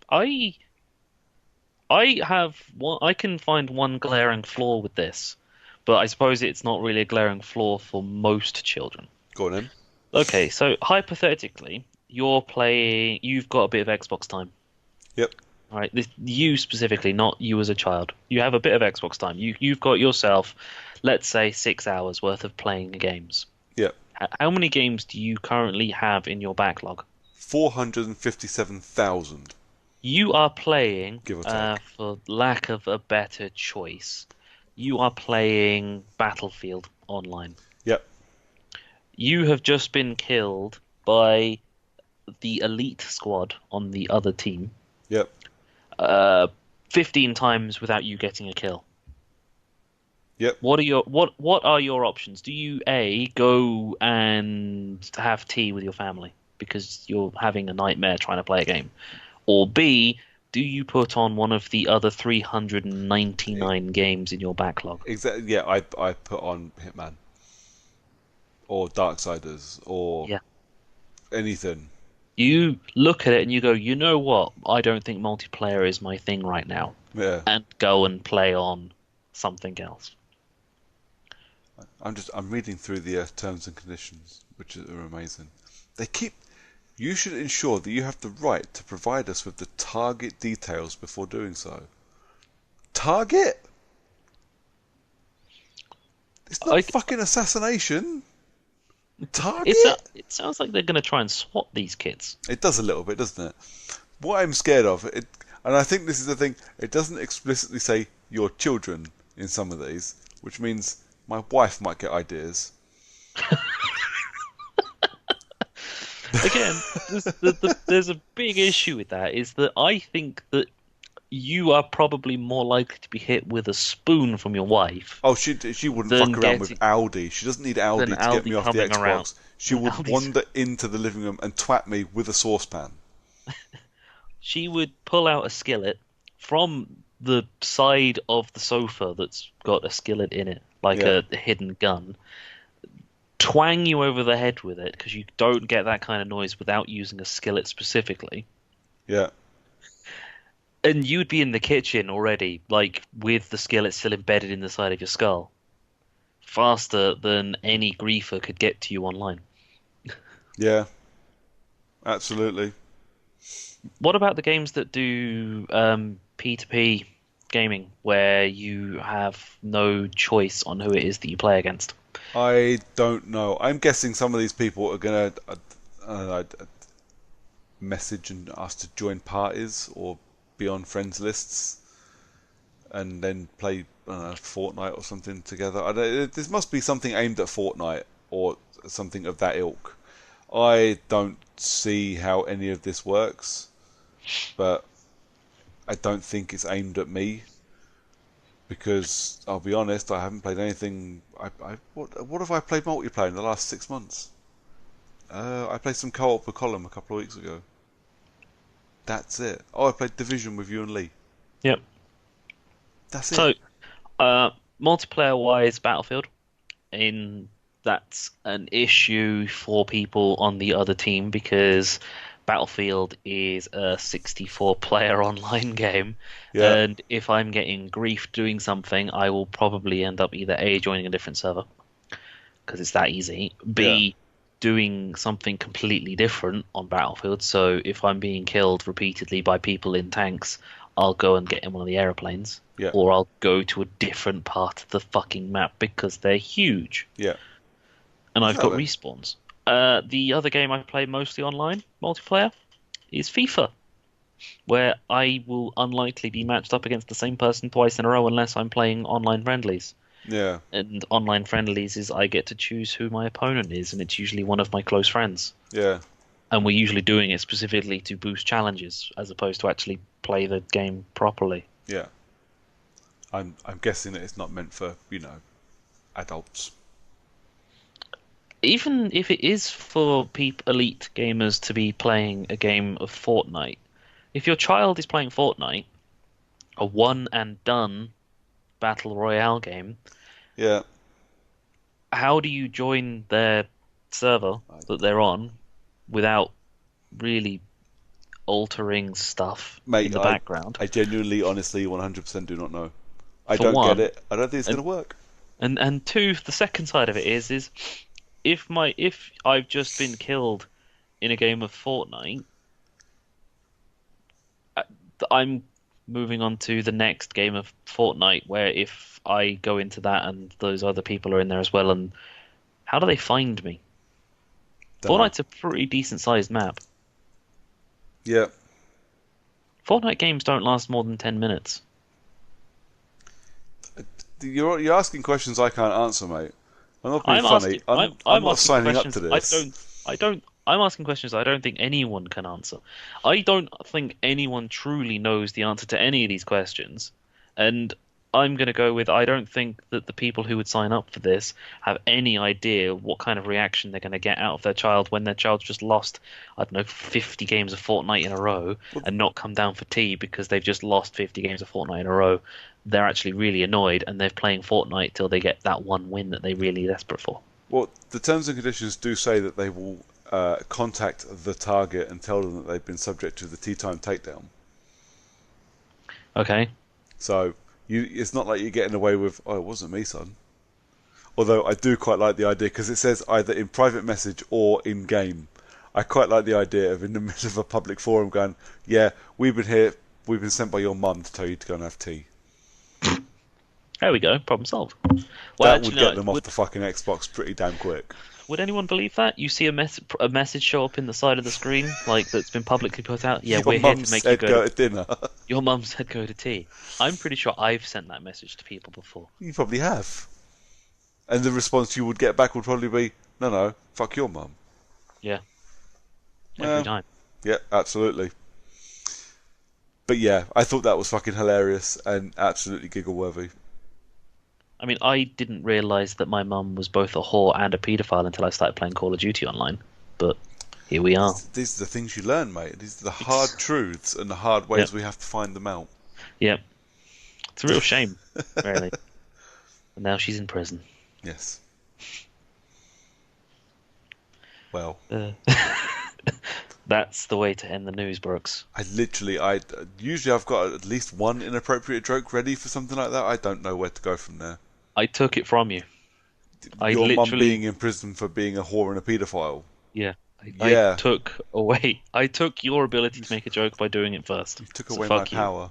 I can find one glaring flaw with this, but I suppose it's not really a glaring flaw for most children. Go on then. Okay, so hypothetically, you've got a bit of Xbox time. Yep. All right, you specifically, not you as a child. You have a bit of Xbox time. You've got yourself, let's say, 6 hours worth of playing games. Yep. How many games do you currently have in your backlog? 457,000. You are playing, give or take, for lack of a better choice, you are playing Battlefield Online. Yep. You have just been killed by the elite squad on the other team. Yep. 15 times without you getting a kill. Yep. What are your options? Do you go and have tea with your family because you're having a nightmare trying to play a game? Or B, do you put on one of the other 399 games in your backlog? Exactly. Yeah, I put on Hitman. Or Darksiders. Or anything. You look at it and you go, you know what? I don't think multiplayer is my thing right now. Yeah. And go and play on something else. I'm reading through the terms and conditions, which are amazing. You should ensure that you have the right to provide us with the target details before doing so. Target? It's not fucking assassination. Target? It sounds like they're going to try and swat these kids. It does a little bit, doesn't it? What I'm scared of, and I think this is the thing, it doesn't explicitly say your children in some of these, which means my wife might get ideas. Again, there's a big issue with that, is that I think that you are probably more likely to be hit with a spoon from your wife Oh, she wouldn't than fuck around with getting Aldi. She doesn't need than Aldi to get me Aldi off the coming around. Xbox. She Than would Aldi's, wander into the living room and twat me with a saucepan. she would pull out a skillet from the side of the sofa that's got a skillet in it, like Yeah, a hidden gun, twang you over the head with it because you don't get that kind of noise without using a skillet specifically. yeah, And you'd be in the kitchen already, like with the skillet still embedded in the side of your skull, faster than any griefer could get to you online. yeah, absolutely. What about the games that do P2P gaming, where you have no choice on who it is that you play against? I don't know. I'm guessing some of these people are gonna message and ask to join parties or be on friends lists and then play Fortnite or something together. This must be something aimed at Fortnite or something of that ilk. I don't see how any of this works, but I don't think it's aimed at me because I'll be honest, I haven't played anything. What have I played multiplayer in the last 6 months? I played some co-op with Colin a couple of weeks ago. That's it. Oh, I played Division with you and Lee. Yep. That's So, it. uh, multiplayer-wise, Battlefield, in that's an issue for people on the other team because Battlefield is a 64-player online game, Yeah, and if I'm getting grief doing something, I will probably end up either A, joining a different server because it's that easy, yeah, B, doing something completely different on Battlefield. So if I'm being killed repeatedly by people in tanks, I'll go and get in one of the aeroplanes, yeah, or I'll go to a different part of the fucking map because they're huge yeah. and I've got Exactly. respawns. The other game I play mostly online, multiplayer, is FIFA, where I will unlikely be matched up against the same person twice in a row unless I'm playing online friendlies. Yeah, And online friendlies is I get to choose who my opponent is, and it's usually one of my close friends. yeah, And we're usually doing it specifically to boost challenges as opposed to actually play the game properly. yeah. I'm guessing that it's not meant for adults. Even if it is for elite gamers to be playing a game of Fortnite, if your child is playing Fortnite, a one and done battle royale game, Yeah, how do you join their server that they're on without really altering stuff in mate. the I background? I genuinely, honestly, 100% do not know. I For don't get one, it. I don't think it's and gonna work. and two, the second side of it is if I've just been killed in a game of Fortnite, uh, I'm moving on to the next game of Fortnite where if I go into that and those other people are in there as well, and how do they find me? Don't know. Fortnite's a pretty decent sized map. Yeah, Fortnite games don't last more than 10 minutes. you're asking questions I can't answer, mate. I'm not being I'm funny. asking I'm I'm not asking signing up to questions this. I don't I'm asking questions I don't think anyone can answer. I don't think anyone truly knows the answer to any of these questions. And I'm going to go with I don't think that the people who would sign up for this have any idea what kind of reaction they're going to get out of their child when their child's just lost, I don't know, 50 games of Fortnite in a row Well, and not come down for tea because they've just lost 50 games of Fortnite in a row. They're actually really annoyed and they're playing Fortnite till they get that one win that they're really desperate for. well, the terms and conditions do say that they will contact the target and tell them that they've been subject to the tea time takedown. Okay. So it's not like you're getting away with, oh, it wasn't me, son. Although I do quite like the idea because it says either in private message or in game. I quite like the idea of in the middle of a public forum going, yeah, we've been sent by your mum to tell you to go and have tea. There we go. Problem solved. Well, That would actually, get no. them off the fucking Xbox pretty damn quick. Would anyone believe that? You see a message show up in the side of the screen, like that's been publicly put out. Yeah, Your we're here mum to make you said go to dinner. Your mum said go to tea. I'm pretty sure I've sent that message to people before. You probably have. And the response you would get back would probably be, no, fuck your mum. Yeah, every Well, time. yeah, absolutely. But yeah, I thought that was fucking hilarious and absolutely giggle worthy. I mean, I didn't realize that my mum was both a whore and a paedophile until I started playing Call of Duty online. But here we are. These are the things you learn, mate. These are the hard truths and the hard Yep. ways we have to find them out. Yep. It's a real shame, really. And now she's in prison. Yes. Well, That's the way to end the news, Brooks. usually I've got at least one inappropriate joke ready for something like that. I don't know where to go from there. I took it from you. Your mum being in prison for being a whore and a paedophile. Yeah. Yeah. I took your ability to make a joke by doing it first. You took So away my fuck you. power.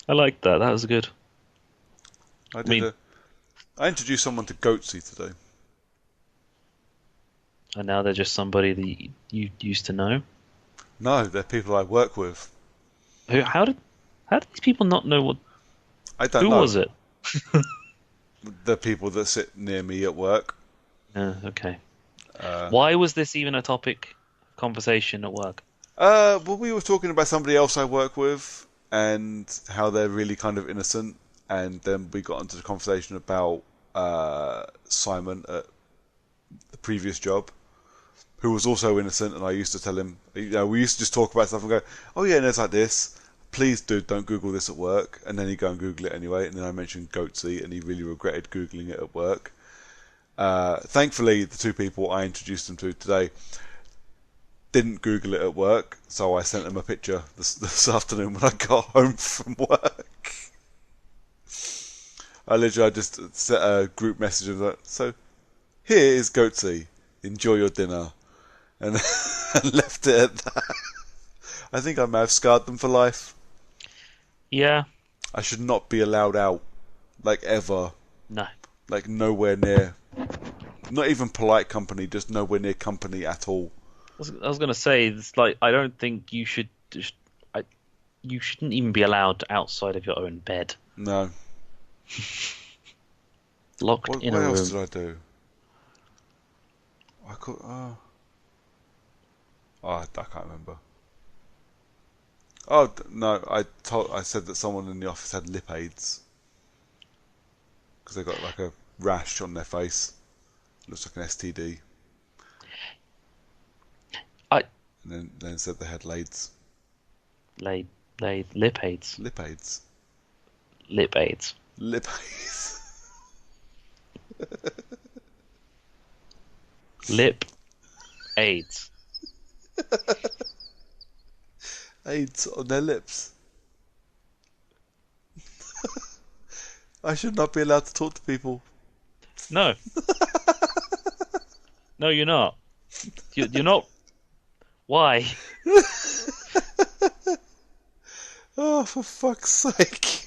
I like that. That was good. I introduced someone to Goatsy today. And now they're just somebody that you used to know. No, they're people I work with. How did these people not know what? I don't Who know. was it? The people that sit near me at work. Okay. Why was this even a topic of conversation at work? Well, we were talking about somebody else I work with and how they're really kind of innocent, and then we got into the conversation about Simon at the previous job, who was also innocent, and I used to tell him, we used to just talk about stuff and go, oh yeah, and it's like this. Please, dude, don't Google this at work. And then he'd go and Google it anyway. And then I mentioned Goatsy, and he really regretted Googling it at work. Thankfully, the two people I introduced him to today didn't Google it at work, so I sent them a picture this afternoon when I got home from work. I just set a group message of that. So, here is Goatsy. Enjoy your dinner. And left it at that. I think I may have scarred them for life. Yeah. I should not be allowed out, like, ever. No. Like, nowhere near. Not even polite company, just nowhere near company at all. I was gonna say, it's like, I don't think you should. You shouldn't even be allowed outside of your own bed. No. Locked in a room. What else did I do? I can't remember. Oh no! I said that someone in the office had lip AIDS because they got like a rash on their face. Looks like an STD. And then said they had lades. Lip AIDS. Lip AIDS. Lip AIDS. Lip AIDS. Lip AIDS. AIDS on their lips. I should not be allowed to talk to people. No. No, you're not. You're not. Why? Oh, for fuck's sake.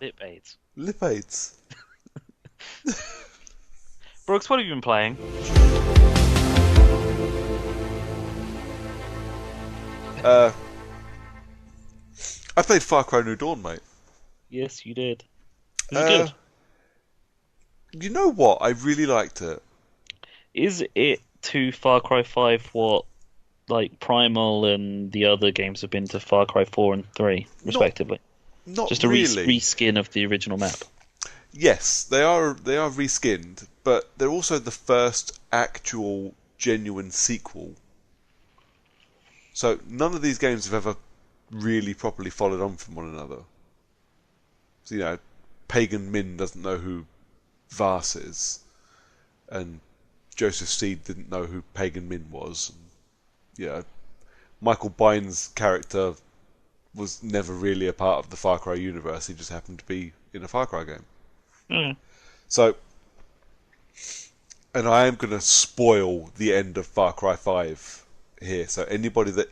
Lip AIDS. Lip AIDS. Brooks, what have you been playing? I played Far Cry New Dawn, mate. Yes, you did. Is it good? You know what? I really liked it. Is it to Far Cry 5 what, like, Primal and the other games have been to Far Cry 4 and 3, respectively? Not Just a really. reskin of the original map. Yes, they are reskinned, but they're also the first actual genuine sequel. So none of these games have ever really properly followed on from one another. So, Pagan Min doesn't know who Vars is, and Joseph Seed didn't know who Pagan Min was. And, Michael Biehn's character was never really a part of the Far Cry universe. He just happened to be in a Far Cry game. Mm. So, and I am going to spoil the end of Far Cry 5 here. So anybody that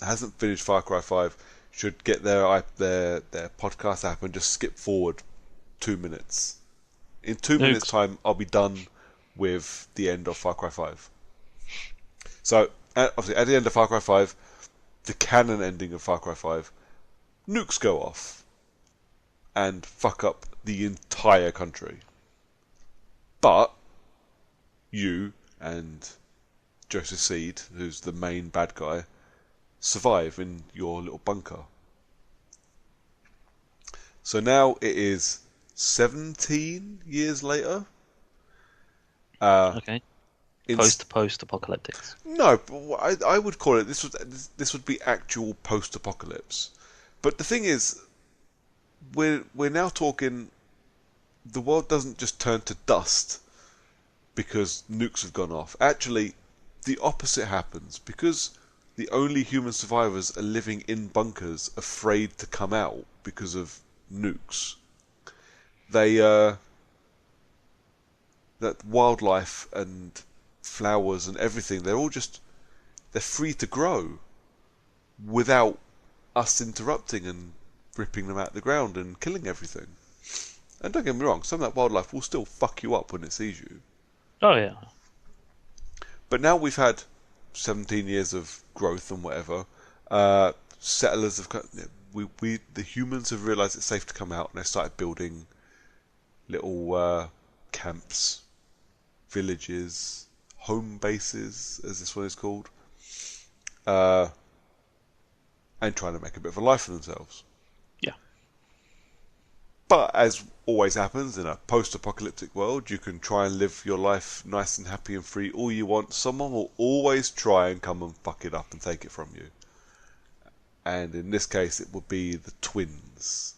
hasn't finished Far Cry 5 should get their podcast app and just skip forward 2 minutes. In 2 minutes' time, I'll be done with the end of Far Cry 5. So, obviously, at the end of Far Cry 5, the canon ending of Far Cry 5, nukes go off and fuck up the entire country. But you and Joseph Seed, who's the main bad guy, survive in your little bunker. So now it is 17 years later. Okay. In Post-apocalyptics. No, but I would call it this would be actual post-apocalypse. But the thing is, we're now talking. The world doesn't just turn to dust because nukes have gone off. Actually, the opposite happens because the only human survivors are living in bunkers, afraid to come out because of nukes. That wildlife and flowers and everything, they're free to grow without us interrupting and ripping them out of the ground and killing everything. And don't get me wrong, some of that wildlife will still fuck you up when it sees you. Oh yeah. But now we've had 17 years of growth and whatever. Settlers have the humans have realised it's safe to come out, and they started building little camps, villages, home bases, as this one is called, and trying to make a bit of a life for themselves. Yeah. But as always happens in a post-apocalyptic world, you can try and live your life nice and happy and free all you want. Someone will always try and come and fuck it up and take it from you. And in this case, it would be the twins.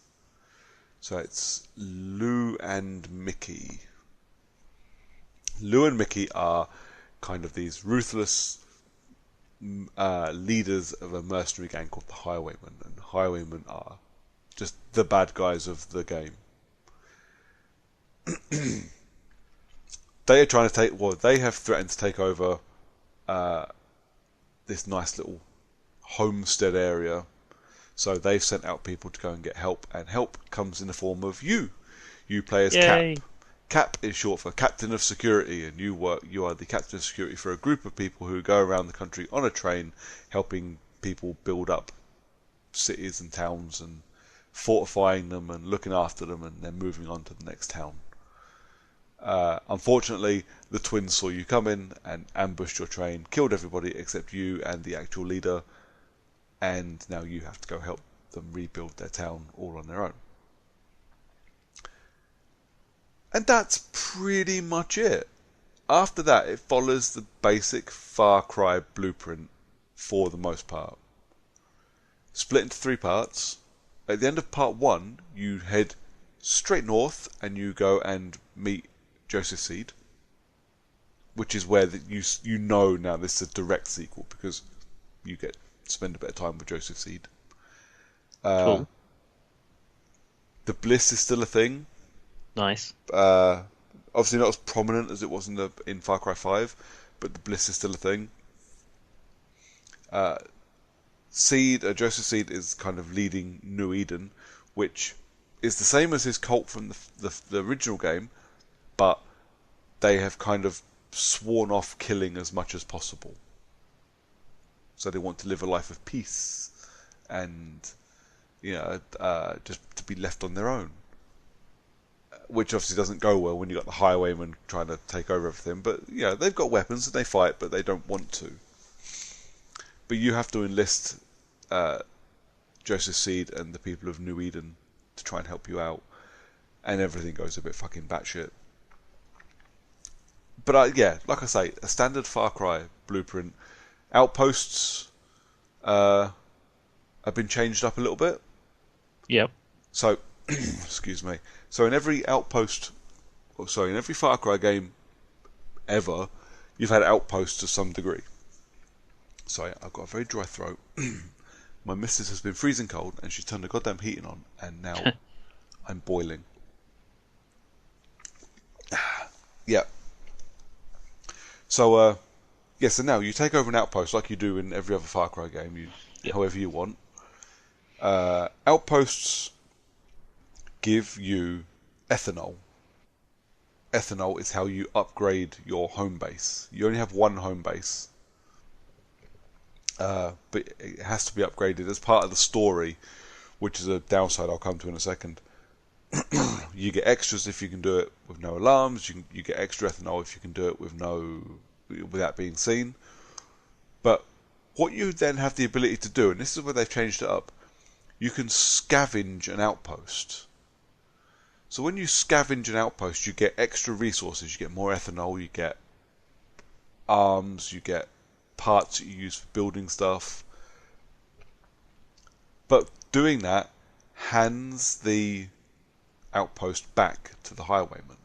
So it's Lou and Mickey. Lou and Mickey are kind of these ruthless leaders of a mercenary gang called the Highwaymen. And Highwaymen are just the bad guys of the game. They are trying to they have threatened to take over this nice little homestead area. So they've sent out people to go and get help, and help comes in the form of you. You play as Yay. Cap. Cap is short for Captain of Security, and you are the Captain of Security for a group of people who go around the country on a train, helping people build up cities and towns and fortifying them and looking after them, and then moving on to the next town. Unfortunately, the twins saw you come in and ambushed your train, killed everybody except you and the actual leader, and now you have to go help them rebuild their town all on their own. And that's pretty much it. After that, it follows the basic Far Cry blueprint for the most part. Split into 3 parts. At the end of part 1, you head straight north and you go and meet Joseph Seed, which is where you know now this is a direct sequel because you get to spend a bit of time with Joseph Seed. Cool. The Bliss is still a thing. Nice. Obviously not as prominent as it was in Far Cry 5, but the Bliss is still a thing. Joseph Seed is kind of leading New Eden, which is the same as his cult from the original game, but they have kind of sworn off killing as much as possible. So they want to live a life of peace and, just to be left on their own. Which obviously doesn't go well when you've got the Highwaymen trying to take over everything. But, they've got weapons and they fight, but they don't want to. But you have to enlist Joseph Seed and the people of New Eden to try and help you out. And everything goes a bit fucking batshit. But, like I say, a standard Far Cry blueprint. Outposts have been changed up a little bit. Yep. So, excuse me. So in every in every Far Cry game ever, you've had outposts to some degree. Sorry, I've got a very dry throat. My missus has been freezing cold and she's turned the goddamn heating on, and now I'm boiling. Yeah. So, so now you take over an outpost like you do in every other Far Cry game, however you want. Outposts give you ethanol. Ethanol is how you upgrade your home base. You only have one home base, but it has to be upgraded as part of the story, which is a downside I'll come to in a second. You get extras if you can do it with no alarms. You get extra ethanol if you can do it without being seen. But what you then have the ability to do, and this is where they've changed it up, you can scavenge an outpost. So when you scavenge an outpost, you get extra resources. You get more ethanol, you get arms, you get parts that you use for building stuff. But doing that hands the outpost back to the highwayman.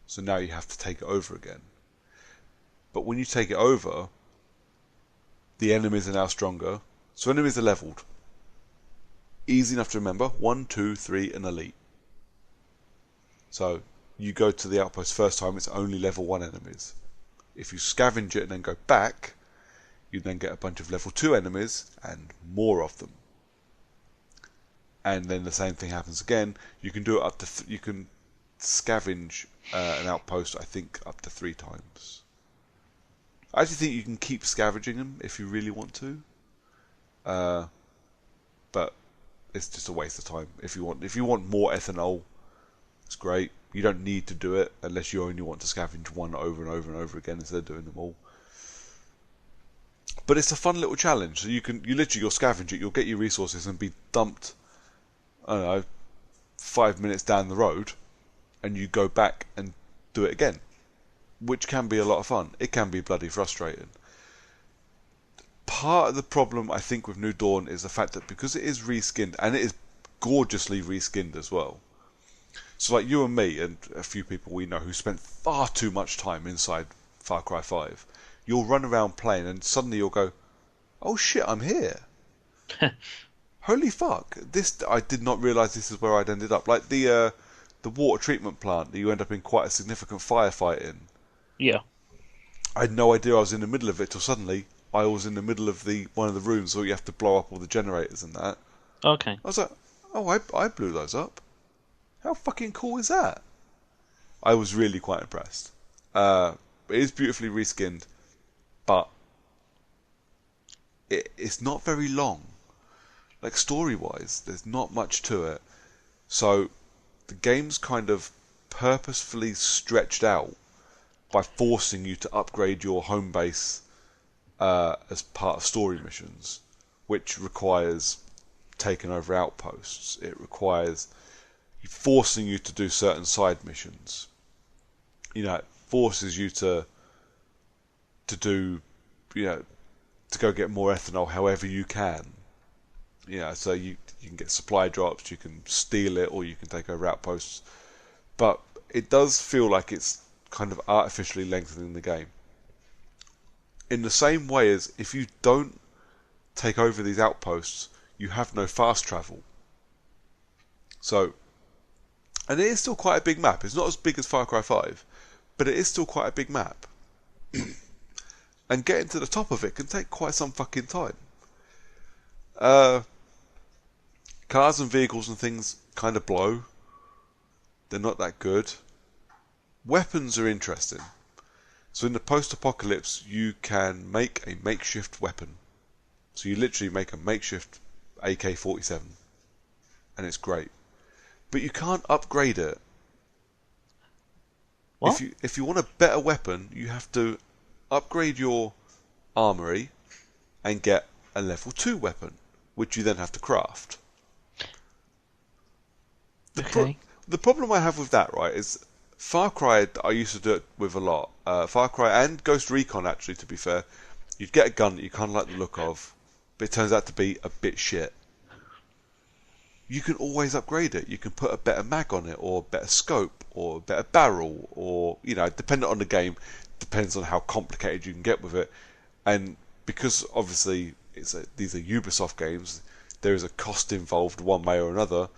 So now you have to take it over again. But when you take it over, the enemies are now stronger. So enemies are leveled. Easy enough to remember. 1, 2, 3, and elite. So you go to the outpost first time, it's only level 1 enemies. If you scavenge it and then go back, you then get a bunch of level 2 enemies and more of them. And then the same thing happens again. You can do it up to you can scavenge an outpost, I think, up to 3 times. I actually think you can keep scavenging them if you really want to, but it's just a waste of time. If you want more ethanol, it's great. You don't need to do it unless you only want to scavenge one over and over and over again instead of doing them all. But it's a fun little challenge. So you'll scavenge it, you'll get your resources and be dumped, I don't know, 5 minutes down the road, and you go back and do it again, which can be a lot of fun. It can be bloody frustrating. Part of the problem, I think, with New Dawn is the fact that because it is reskinned, and it is gorgeously reskinned as well. So like you and me and a few people we know who spent far too much time inside Far Cry 5, you'll run around playing and suddenly you'll go, oh shit, I'm here. Holy fuck, I did not realise this is where I'd ended up. Like the water treatment plant that you end up in quite a significant firefight in. Yeah. I had no idea I was in the middle of it till suddenly I was in the middle of one of the rooms where you have to blow up all the generators and that. Okay. I was like, oh, I blew those up. How fucking cool is that? I was really quite impressed. It is beautifully reskinned, but it's not very long. Like story-wise, there's not much to it. So the game's kind of purposefully stretched out by forcing you to upgrade your home base as part of story missions, which requires taking over outposts. It requires forcing you to do certain side missions. It forces you to do, to go get more ethanol however you can. So you can get supply drops, you can steal it, or you can take over outposts. But it does feel like it's kind of artificially lengthening the game. In the same way as if you don't take over these outposts, you have no fast travel. So, and it is still quite a big map. It's not as big as Far Cry 5, but it is still quite a big map. And getting to the top of it can take quite some fucking time. Cars and vehicles and things kind of blow. They're not that good. Weapons are interesting. So in the post-apocalypse, you can make a makeshift weapon. So you literally make a makeshift AK-47. And it's great. But you can't upgrade it. What? If you want a better weapon, you have to upgrade your armory and get a level 2 weapon, which you then have to craft. The problem I have with that, right, is Far Cry, I used to do it with a lot. Far Cry and Ghost Recon, actually, to be fair. You'd get a gun that you kind of like the look of, but it turns out to be a bit shit. You can always upgrade it. You can put a better mag on it, or a better scope, or a better barrel, or, depending on the game, depends on how complicated you can get with it. And because, obviously, these are Ubisoft games, there is a cost involved one way or another.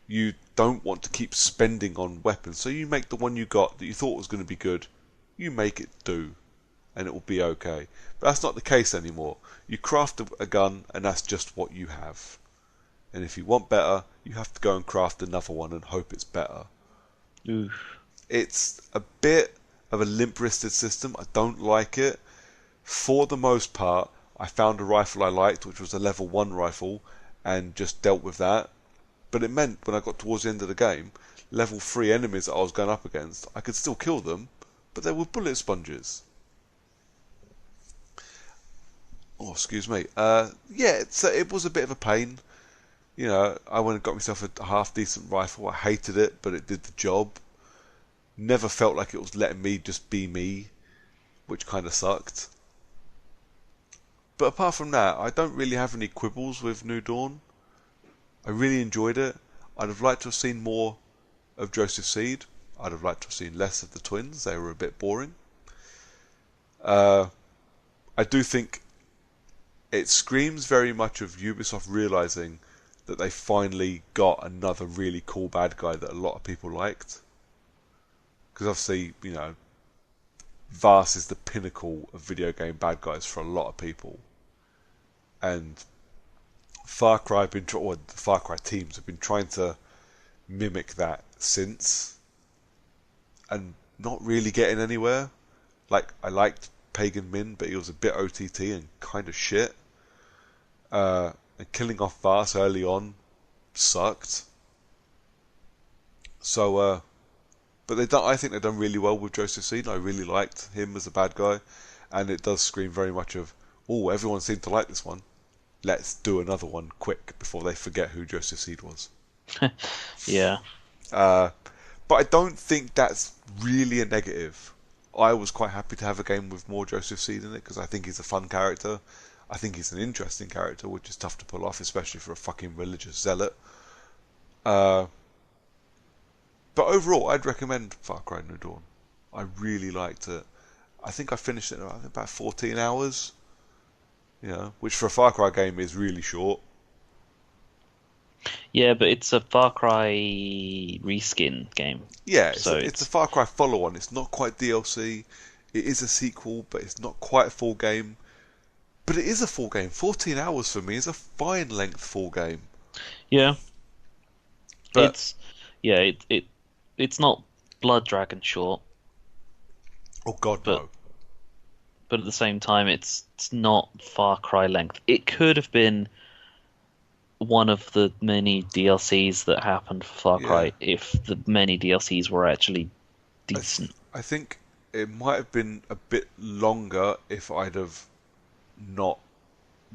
You don't want to keep spending on weapons, so you make the one you got that you thought was going to be good, you make it do, and it will be okay. But that's not the case anymore. You craft a gun, and that's just what you have. And if you want better, you have to go and craft another one and hope it's better. Oof. It's a bit of a limp-wristed system. I don't like it. For the most part, I found a rifle I liked, which was a level 1 rifle, and just dealt with that. but it meant when I got towards the end of the game, level 3 enemies that I was going up against, I could still kill them, but they were bullet sponges. Oh, excuse me. Yeah, it was a bit of a pain. You know, I went and got myself a half-decent rifle. I hated it, but it did the job. Never felt like it was letting me just be me, which kind of sucked. But apart from that, I don't really have any quibbles with New Dawn. I really enjoyed it. I'd have liked to have seen more of Joseph Seed. I'd have liked to have seen less of the twins. They were a bit boring. I do think it screams very much of Ubisoft realising that they finally got another really cool bad guy that a lot of people liked. Because obviously, you know, Vars is the pinnacle of video game bad guys for a lot of people. And Far Cry the Far Cry teams have been trying to mimic that since, and not really getting anywhere. Like, I liked Pagan Min, but he was a bit OTT and kind of shit. And killing off Vars early on sucked. So, but I think they've done really well with Joseph Seed. I really liked him as a bad guy, and it does scream very much of, oh, everyone seemed to like this one. Let's do another one quick before they forget who Joseph Seed was. Yeah. But I don't think that's really a negative. I was quite happy to have a game with more Joseph Seed in it because I think he's a fun character. I think he's an interesting character, which is tough to pull off, especially for a fucking religious zealot. But overall, I'd recommend Far Cry New Dawn. I really liked it. I think I finished it in about 14 hours. You know, which for a Far Cry game is really short. Yeah, but it's a Far Cry reskin game. Yeah, so it's a Far Cry follow-on. It's not quite DLC. It is a sequel, but it's not quite a full game. But it is a full game. 14 hours for me is a fine length full game. Yeah. But It's not Blood Dragon short. Oh God, no. But at the same time, it's not Far Cry length. It could have been one of the many DLCs that happened for Far Cry if the many DLCs were actually decent. I think it might have been a bit longer if I'd have not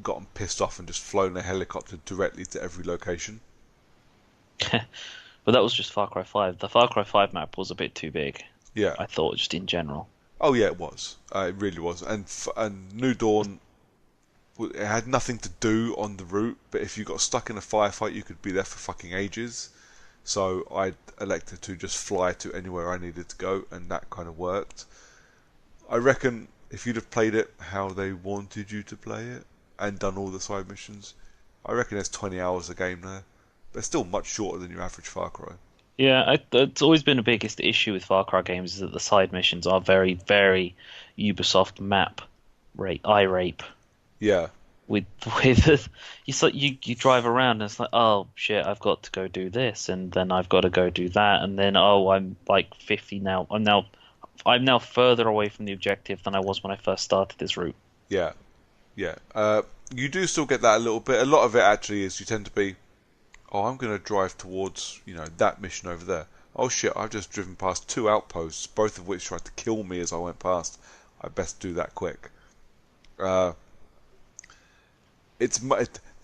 gotten pissed off and just flown a helicopter directly to every location. But that was just Far Cry 5. The Far Cry 5 map was a bit too big. Yeah. I thought, just in general. Oh yeah, it was. It really was. And New Dawn, it had nothing to do on the route, but if you got stuck in a firefight, you could be there for fucking ages. So I elected to just fly to anywhere I needed to go, and that kind of worked. I reckon if you'd have played it how they wanted you to play it, and done all the side missions, I reckon there's 20 hours a game there. But it's still much shorter than your average Far Cry. Yeah, it's always been the biggest issue with Far Cry games is that the side missions are very, very Ubisoft map eye rape. Yeah. With you drive around and it's like, oh shit, I've got to go do this, and then I've got to go do that, and then I'm like 50 now. I'm now further away from the objective than I was when I first started this route. Yeah, yeah. You do still get that a little bit. A lot of it actually is you tend to be, oh, I'm going to drive towards, that mission over there. Oh shit, I've just driven past 2 outposts, both of which tried to kill me as I went past. I best do that quick. The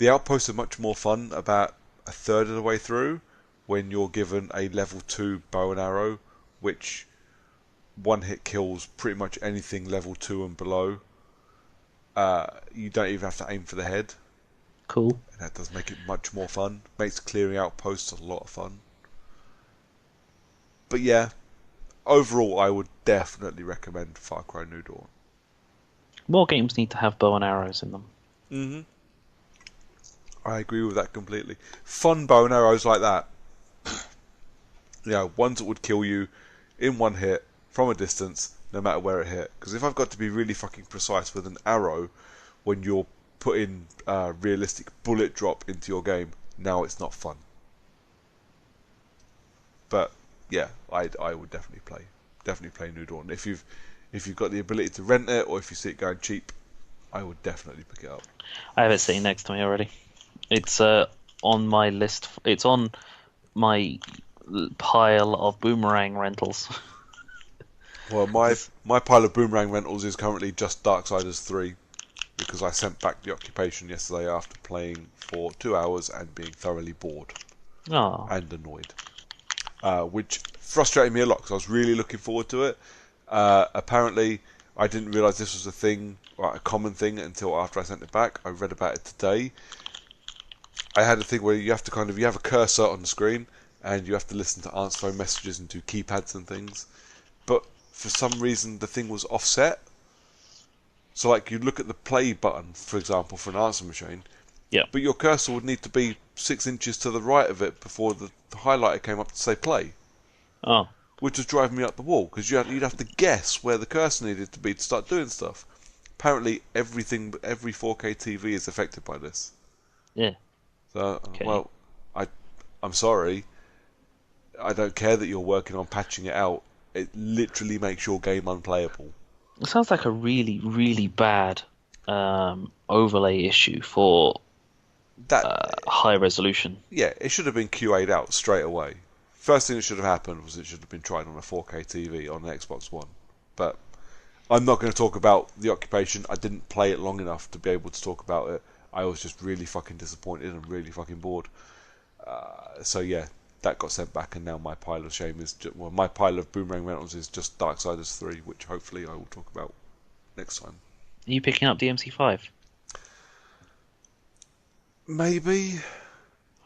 outposts are much more fun about a third of the way through, when you're given a level 2 bow and arrow, which one hit kills pretty much anything level 2 and below. You don't even have to aim for the head. Cool. And that does make it much more fun. Makes clearing outposts a lot of fun. But yeah, overall I would definitely recommend Far Cry New Dawn. More games need to have bow and arrows in them. Mm-hmm. I agree with that completely. Fun bow and arrows like that. Ones that would kill you in one hit from a distance, no matter where it hit. Because if I've got to be really fucking precise with an arrow when you're putting realistic bullet drop into your game, now it's not fun. But yeah, I would definitely play New Dawn. If you've got the ability to rent it, or if you see it going cheap, I would definitely pick it up. I have it sitting next to me already. It's on my list. It's on my pile of boomerang rentals. Well, my pile of boomerang rentals is currently just Darksiders 3 because I sent back the occupation yesterday after playing for 2 hours and being thoroughly bored Oh, and annoyed, which frustrated me a lot because I was really looking forward to it. Apparently, I didn't realise this was a thing, a common thing, until after I sent it back. I read about it today. I had a thing where you have to you have a cursor on the screen and you have to listen to answer phone messages and do keypads and things. But for some reason, the thing was offset. So, like, you look at the play button, for example, for an answer machine, yeah. but your cursor would need to be 6 inches to the right of it before the highlighter came up to say play, Oh, which was driving me up the wall because you'd have to guess where the cursor needed to be to start doing stuff. Apparently, every 4K TV is affected by this. yeah. So, Okay. well, I'm sorry. I don't care that you're working on patching it out. It literally makes your game unplayable. It sounds like a really, really bad overlay issue for That high resolution. Yeah, it should have been QA'd out straight away. First thing that should have happened was it should have been tried on a 4K TV on the Xbox One. But I'm not going to talk about the occupation. I didn't play it long enough to be able to talk about it. I was just really fucking disappointed and really fucking bored. So yeah, that got sent back, and now my pile of shame is my pile of boomerang rentals is just Darksiders 3, which hopefully I will talk about next time. Are you picking up DMC5? Maybe.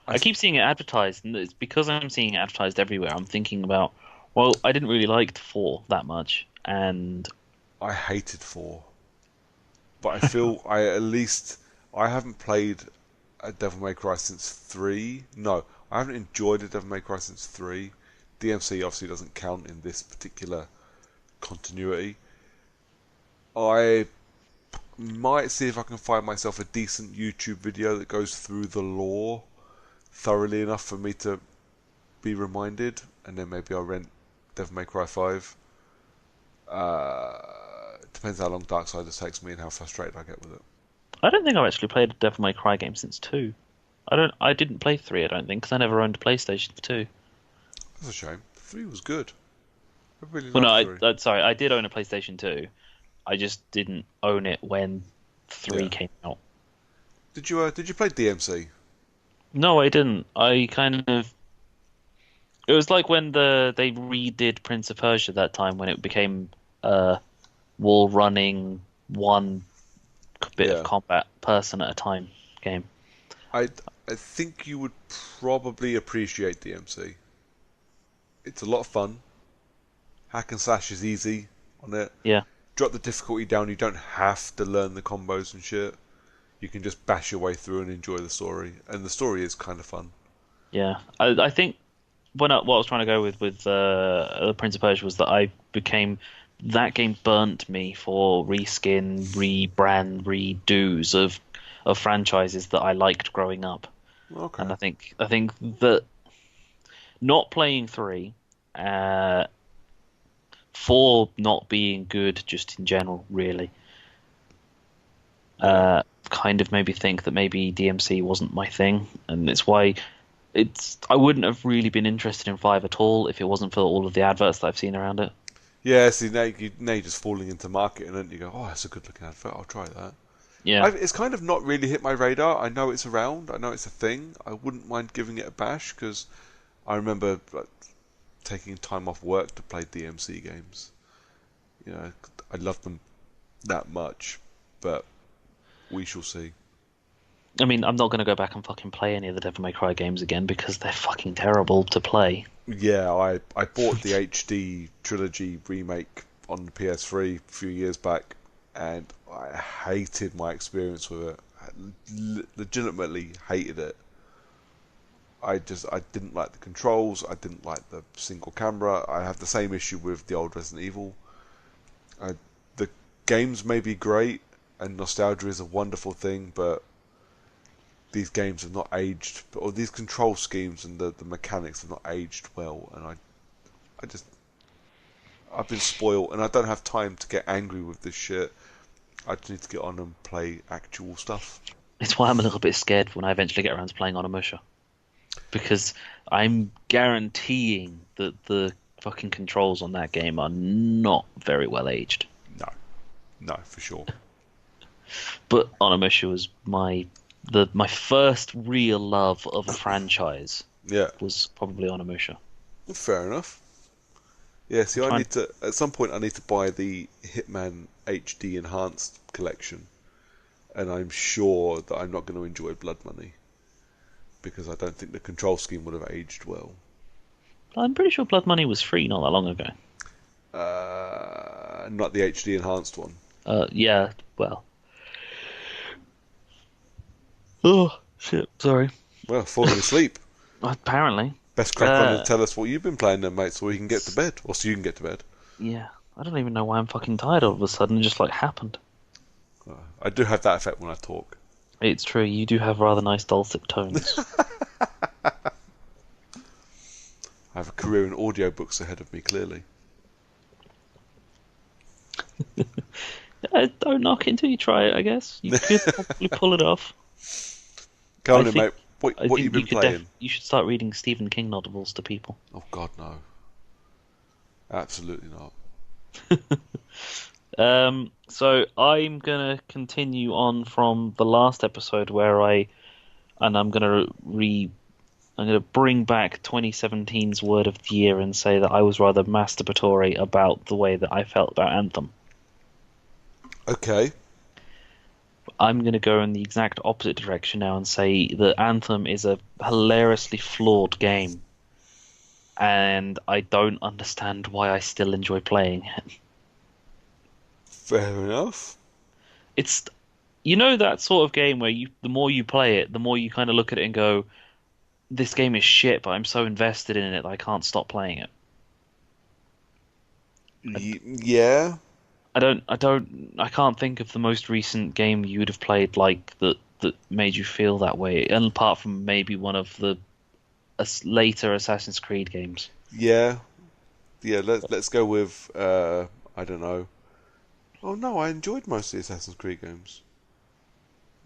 I I keep seeing it advertised, and it's because I'm seeing it advertised everywhere. I'm thinking about, well, I didn't really like the 4 that much, and I hated 4, but I feel I haven't played a Devil May Cry since 3. No, I haven't enjoyed a Devil May Cry since 3. DMC obviously doesn't count in this particular continuity. I might see if I can find myself a decent YouTube video that goes through the lore thoroughly enough for me to be reminded, and then maybe I'll rent Devil May Cry 5. Depends how long Darksiders takes me and how frustrated I get with it. I don't think I've actually played a Devil May Cry game since 2. I didn't play 3, I don't think, because I never owned a PlayStation 2. That's a shame. 3 was good. I really Well, no, liked 3. sorry, I did own a PlayStation 2. I just didn't own it when 3 Yeah. came out. Did you play DMC? No, I didn't. I kind of. It was like when they redid Prince of Persia that time when it became a wall running one bit of Yeah. combat person at a time game. I I think you would probably appreciate DMC. It's a lot of fun. Hack and slash is easy on it. Yeah, Drop the difficulty down. You don't have to learn the combos and shit. You can just bash your way through and enjoy the story. And the story is kind of fun. yeah. I think what I was trying to go with the Prince of Persia was that I became that game burnt me for reskin, rebrand, redos of franchises that I liked growing up. And Okay. I think that not playing 3, uh, 4 not being good just in general, really, Yeah. kind of made me think that maybe DMC wasn't my thing, and it's why I wouldn't have really been interested in 5 at all if it wasn't for all of the adverts that I've seen around it. Yeah, see, now you're just falling into marketing, and you go, oh, that's a good looking advert, I'll try that. Yeah, It's kind of not really hit my radar. I know it's around, I know it's a thing. I wouldn't mind giving it a bash, because I remember like, taking time off work to play DMC games. You know, I love them that much, but we shall see. I mean, I'm not going to go back and fucking play any of the Devil May Cry games again because they're fucking terrible to play. Yeah, I bought the HD trilogy remake on the PS3 a few years back, and I hated my experience with it. I legitimately hated it. I didn't like the controls. I didn't like the single camera. I have the same issue with the old Resident Evil. I, the games may be great, and nostalgia is a wonderful thing, but these games have not aged, or these control schemes and the mechanics have not aged well, and I just I've been spoiled, and I don't have time to get angry with this shit. I just need to get on and play actual stuff. It's why I'm a little bit scared when I eventually get around to playing on a musher. Because I'm guaranteeing that the fucking controls on that game are not very well aged. No, no, for sure. But Onimusha was my first real love of a franchise Yeah, was probably Onimusha. fair enough. Yeah, see, I'm I trying. need to at some point. I need to buy the Hitman HD Enhanced collection, and I'm sure that I'm not going to enjoy Blood Money because I don't think the control scheme would have aged well. I'm pretty sure Blood Money was free not that long ago. Not the HD Enhanced one. Yeah. Well. Oh shit. Sorry. Well, falling asleep. Apparently. Best crack on and tell us what you've been playing then, mate, so we can get to bed, or so you can get to bed. Yeah. I don't even know why I'm fucking tired all of a sudden. It just like happened. I do have that effect when I talk. It's true. You do have rather nice dulcet tones. I have a career in audiobooks ahead of me, clearly. Don't knock it until you try it. I guess you could probably pull it off. Go on I then, think- mate. What I you think been playing? you should start reading Stephen King novels to people. Oh, God, no. Absolutely not. So I'm gonna continue on from the last episode where I'm gonna bring back 2017's word of the year and say that I was rather masturbatory about the way that I felt about Anthem. Okay. I'm going to go in the exact opposite direction now and say that Anthem is a hilariously flawed game, and I don't understand why I still enjoy playing it. Fair enough. It's, that sort of game where the more you play it, the more you kind of look at it and go, this game is shit, but I'm so invested in it that I can't stop playing it. Yeah. I can't think of the most recent game you would have played like that made you feel that way, and apart from maybe one of the later Assassin's Creed games. Yeah. Yeah, let's go with, I don't know. Oh, no, I enjoyed most of the Assassin's Creed games.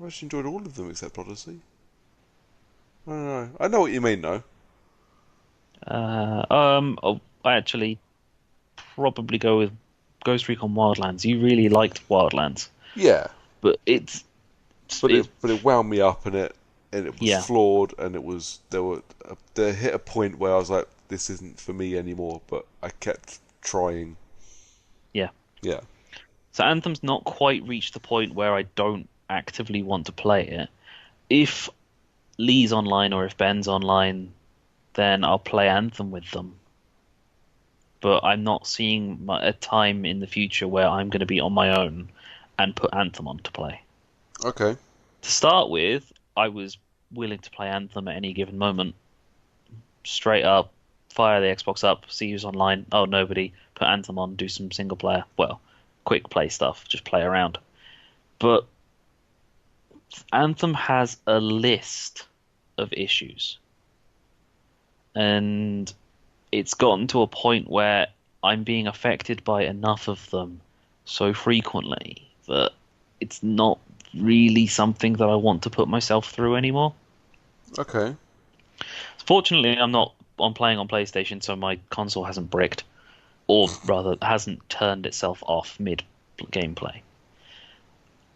I actually enjoyed all of them except Odyssey. I don't know. I know what you mean, though. I actually probably go with Ghost Recon Wildlands. You really liked Wildlands, Yeah. but But it wound me up, and it was yeah. flawed, and they hit a point where I was like, this isn't for me anymore. But I kept trying. Yeah. Yeah. So Anthem's not quite reached the point where I don't actively want to play it. If Lee's online or if Ben's online, then I'll play Anthem with them. But I'm not seeing a time in the future where I'm going to be on my own and put Anthem on to play. Okay. To start with, I was willing to play Anthem at any given moment. Straight up, fire the Xbox up, see who's online. Oh, nobody. Put Anthem on, do some single player. Well, quick play stuff, just play around. But Anthem has a list of issues. And it's gotten to a point where I'm being affected by enough of them so frequently that it's not really something that I want to put myself through anymore. Okay. Fortunately, I'm playing on PlayStation, so my console hasn't bricked, or rather, hasn't turned itself off mid gameplay.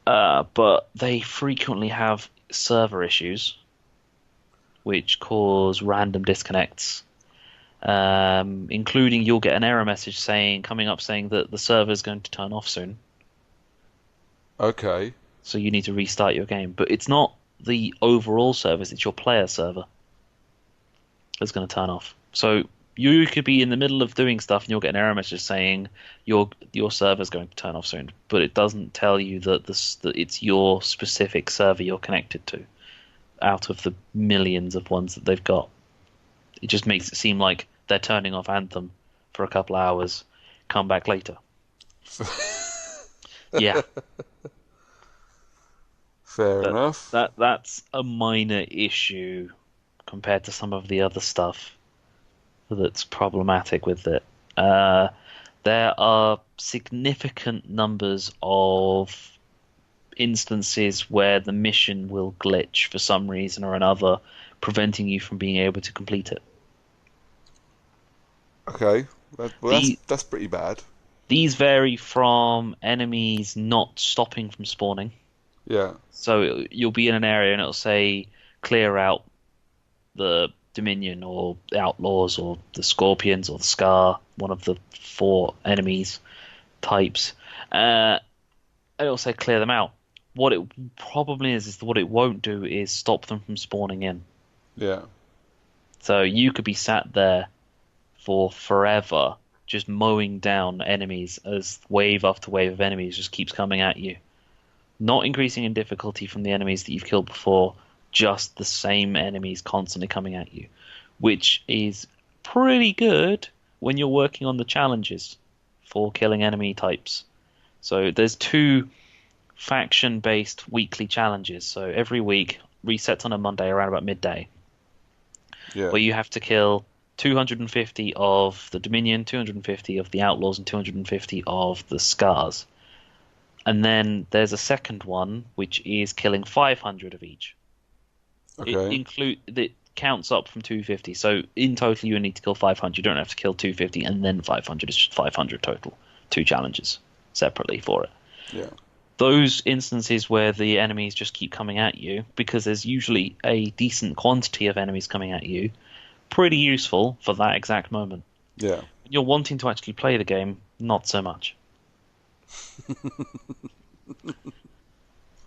But they frequently have server issues, which cause random disconnects. Including you'll get an error message coming up saying that the server is going to turn off soon. Okay. So you need to restart your game. But it's not the overall service, it's your player server that's going to turn off. So you could be in the middle of doing stuff and you'll get an error message saying your server is going to turn off soon. But it doesn't tell you that it's your specific server you're connected to out of the millions of ones that they've got. It just makes it seem like they're turning off Anthem for a couple hours, come back later. Yeah. Fair enough. That's a minor issue compared to some of the other stuff that's problematic with it. There are significant numbers of instances where the mission will glitch for some reason or another, preventing you from being able to complete it. Okay. Well, The, that's pretty bad. these vary from enemies not stopping from spawning. Yeah. So you'll be in an area and it'll say clear out the Dominion or the Outlaws or the Scorpions or the Scar, one of the four enemies types. It'll say clear them out. What it probably is what it won't do is stop them from spawning in. Yeah. So you could be sat there for forever just mowing down enemies as wave after wave of enemies just keeps coming at you. Not increasing in difficulty from the enemies that you've killed before, just the same enemies constantly coming at you, which is pretty good when you're working on the challenges for killing enemy types. So there's 2 faction-based weekly challenges. So every week resets on a Monday around about midday, Yeah. where you have to kill 250 of the Dominion, 250 of the Outlaws, and 250 of the Scars. And then there's a second one, which is killing 500 of each. Okay. It counts up from 250. So in total, you need to kill 500. You don't have to kill 250 and then 500. It's just 500 total. 2 challenges separately for it. Yeah. Those instances where the enemies just keep coming at you, because there's usually a decent quantity of enemies coming at you, pretty useful for that exact moment. Yeah. When you're wanting to actually play the game, not so much.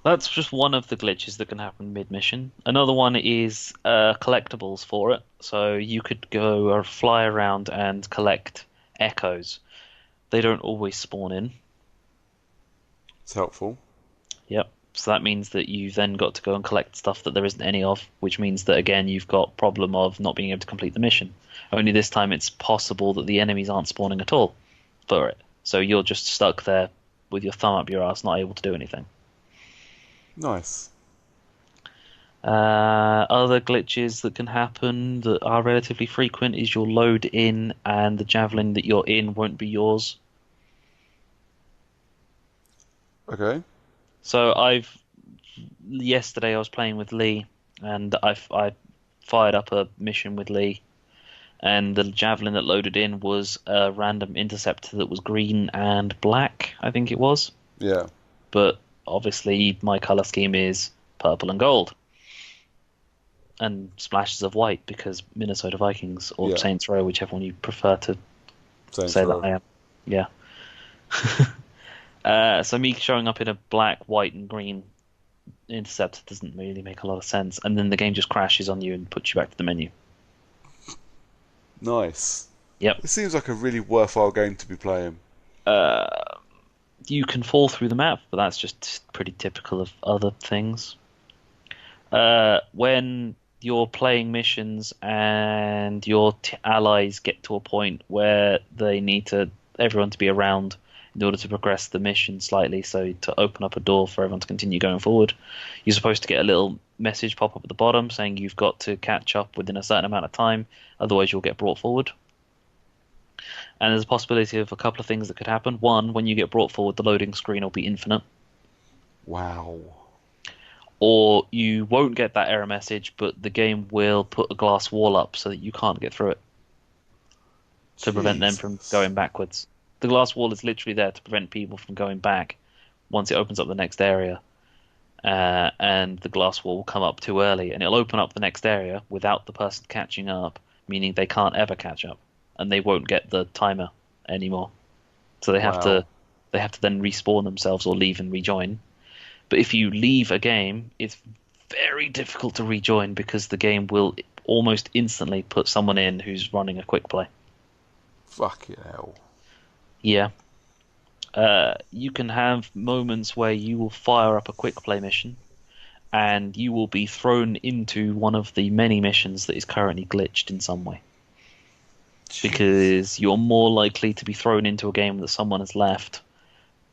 That's just one of the glitches that can happen mid-mission. Another one is collectibles for it. So you could go or fly around and collect echoes. They don't always spawn in. It's helpful. Yep. So that means that you've then got to go and collect stuff that there isn't any of, which means that again you've got problem of not being able to complete the mission. Only this time it's possible that the enemies aren't spawning at all for it. So you're just stuck there with your thumb up your ass, not able to do anything. Nice. Other glitches that can happen that are relatively frequent is you'll load in and the javelin that you're in won't be yours. Okay. So yesterday I was playing with Lee and I fired up a mission with Lee, and the javelin that loaded in was a random interceptor that was green and black, I think it was. Yeah. But obviously my color scheme is purple and gold. And splashes of white because Minnesota Vikings or Yeah. Saints Row, whichever one you prefer to Saints say Row. that I am. Yeah. So me showing up in a black, white, and green interceptor doesn't really make a lot of sense. And then the game just crashes on you and puts you back to the menu. Nice. Yep. It seems like a really worthwhile game to be playing. You can fall through the map, but that's just pretty typical of other things. When you're playing missions and your allies get to a point where they need everyone to be around in order to progress the mission slightly, so to open up a door for everyone to continue going forward, you're supposed to get a little message pop up at the bottom saying you've got to catch up within a certain amount of time, otherwise you'll get brought forward. And there's a possibility of a couple of things that could happen. One, when you get brought forward, the loading screen will be infinite. Wow. Or you won't get that error message, but the game will put a glass wall up so that you can't get through it to prevent them from Jesus. going backwards. The glass wall is literally there to prevent people from going back once it opens up the next area. And the glass wall will come up too early, and it'll open up the next area without the person catching up, meaning they can't ever catch up, and they won't get the timer anymore. So they have Wow. to then respawn themselves or leave and rejoin. But if you leave a game, it's very difficult to rejoin because the game will almost instantly put someone in who's running a quick play. Fucking hell. Yeah. You can have moments where you will fire up a quick play mission and you will be thrown into one of the many missions that is currently glitched in some way. Because you're more likely to be thrown into a game that someone has left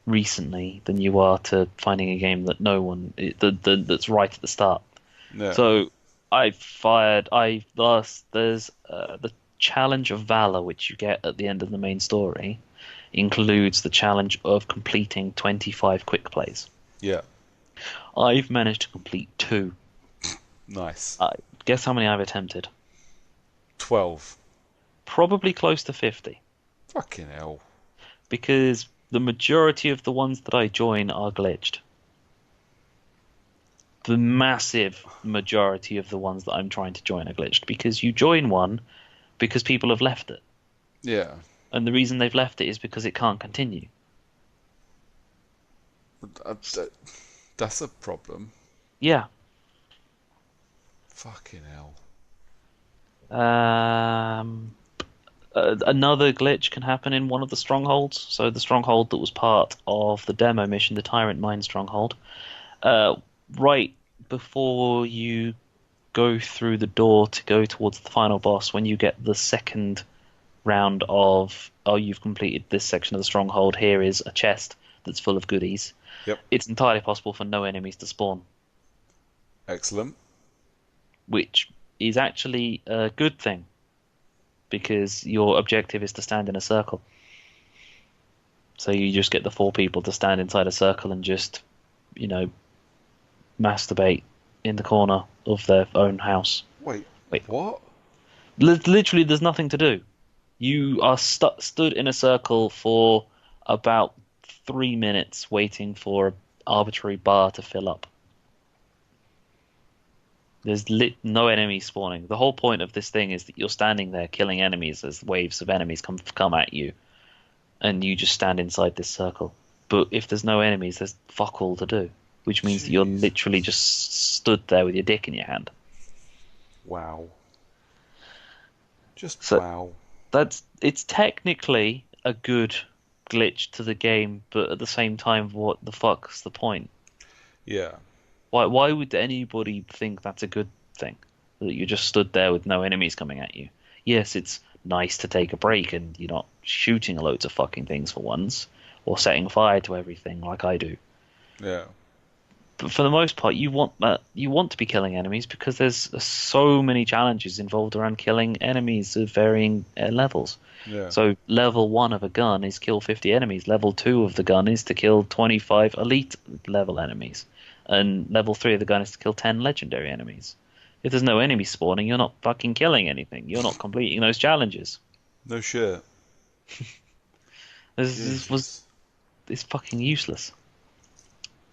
recently than you are to finding a game that that's right at the start. Yeah. So there's the Challenge of Valor, which you get at the end of the main story, includes the challenge of completing 25 quick plays. Yeah. I've managed to complete 2. Nice. Guess how many I've attempted? 12. Probably close to 50, Fucking hell. because the majority of the ones that I join are glitched. The massive majority of the ones that I'm trying to join are glitched, because you join one because people have left it. Yeah. And the reason they've left it is because it can't continue. That's a problem. Yeah. Fucking hell. Another glitch can happen in one of the strongholds. So the stronghold that was part of the demo mission, the Tyrant Mine stronghold, right before you go through the door to go towards the final boss, when you get the second round of, oh, you've completed this section of the stronghold, here is a chest that's full of goodies. Yep. It's entirely possible for no enemies to spawn, Excellent. which is actually a good thing, because your objective is to stand in a circle. So you just get the 4 people to stand inside a circle and just, masturbate in the corner of their own house. Wait. Wait. What? Literally, there's nothing to do. You are stood in a circle for about 3 minutes waiting for an arbitrary bar to fill up. There's no enemies spawning. The whole point of this thing is that you're standing there killing enemies as waves of enemies come at you, and you just stand inside this circle. But if there's no enemies, there's fuck all to do, which means that you're literally just stood there with your dick in your hand. Wow. Wow. It's technically a good glitch to the game, but at the same time, what the fuck's the point? Yeah. Why would anybody think that's a good thing? That you just stood there with no enemies coming at you? Yes, it's nice to take a break and you're not shooting loads of fucking things for once, or setting fire to everything like I do. Yeah. But for the most part, you want to be killing enemies, because there's so many challenges involved around killing enemies of varying levels. Yeah. So level 1 of a gun is kill 50 enemies. Level 2 of the gun is to kill 25 elite level enemies. And level 3 of the gun is to kill 10 legendary enemies. If there's no enemy spawning, you're not fucking killing anything. You're not completing those challenges. No shit. It's fucking useless.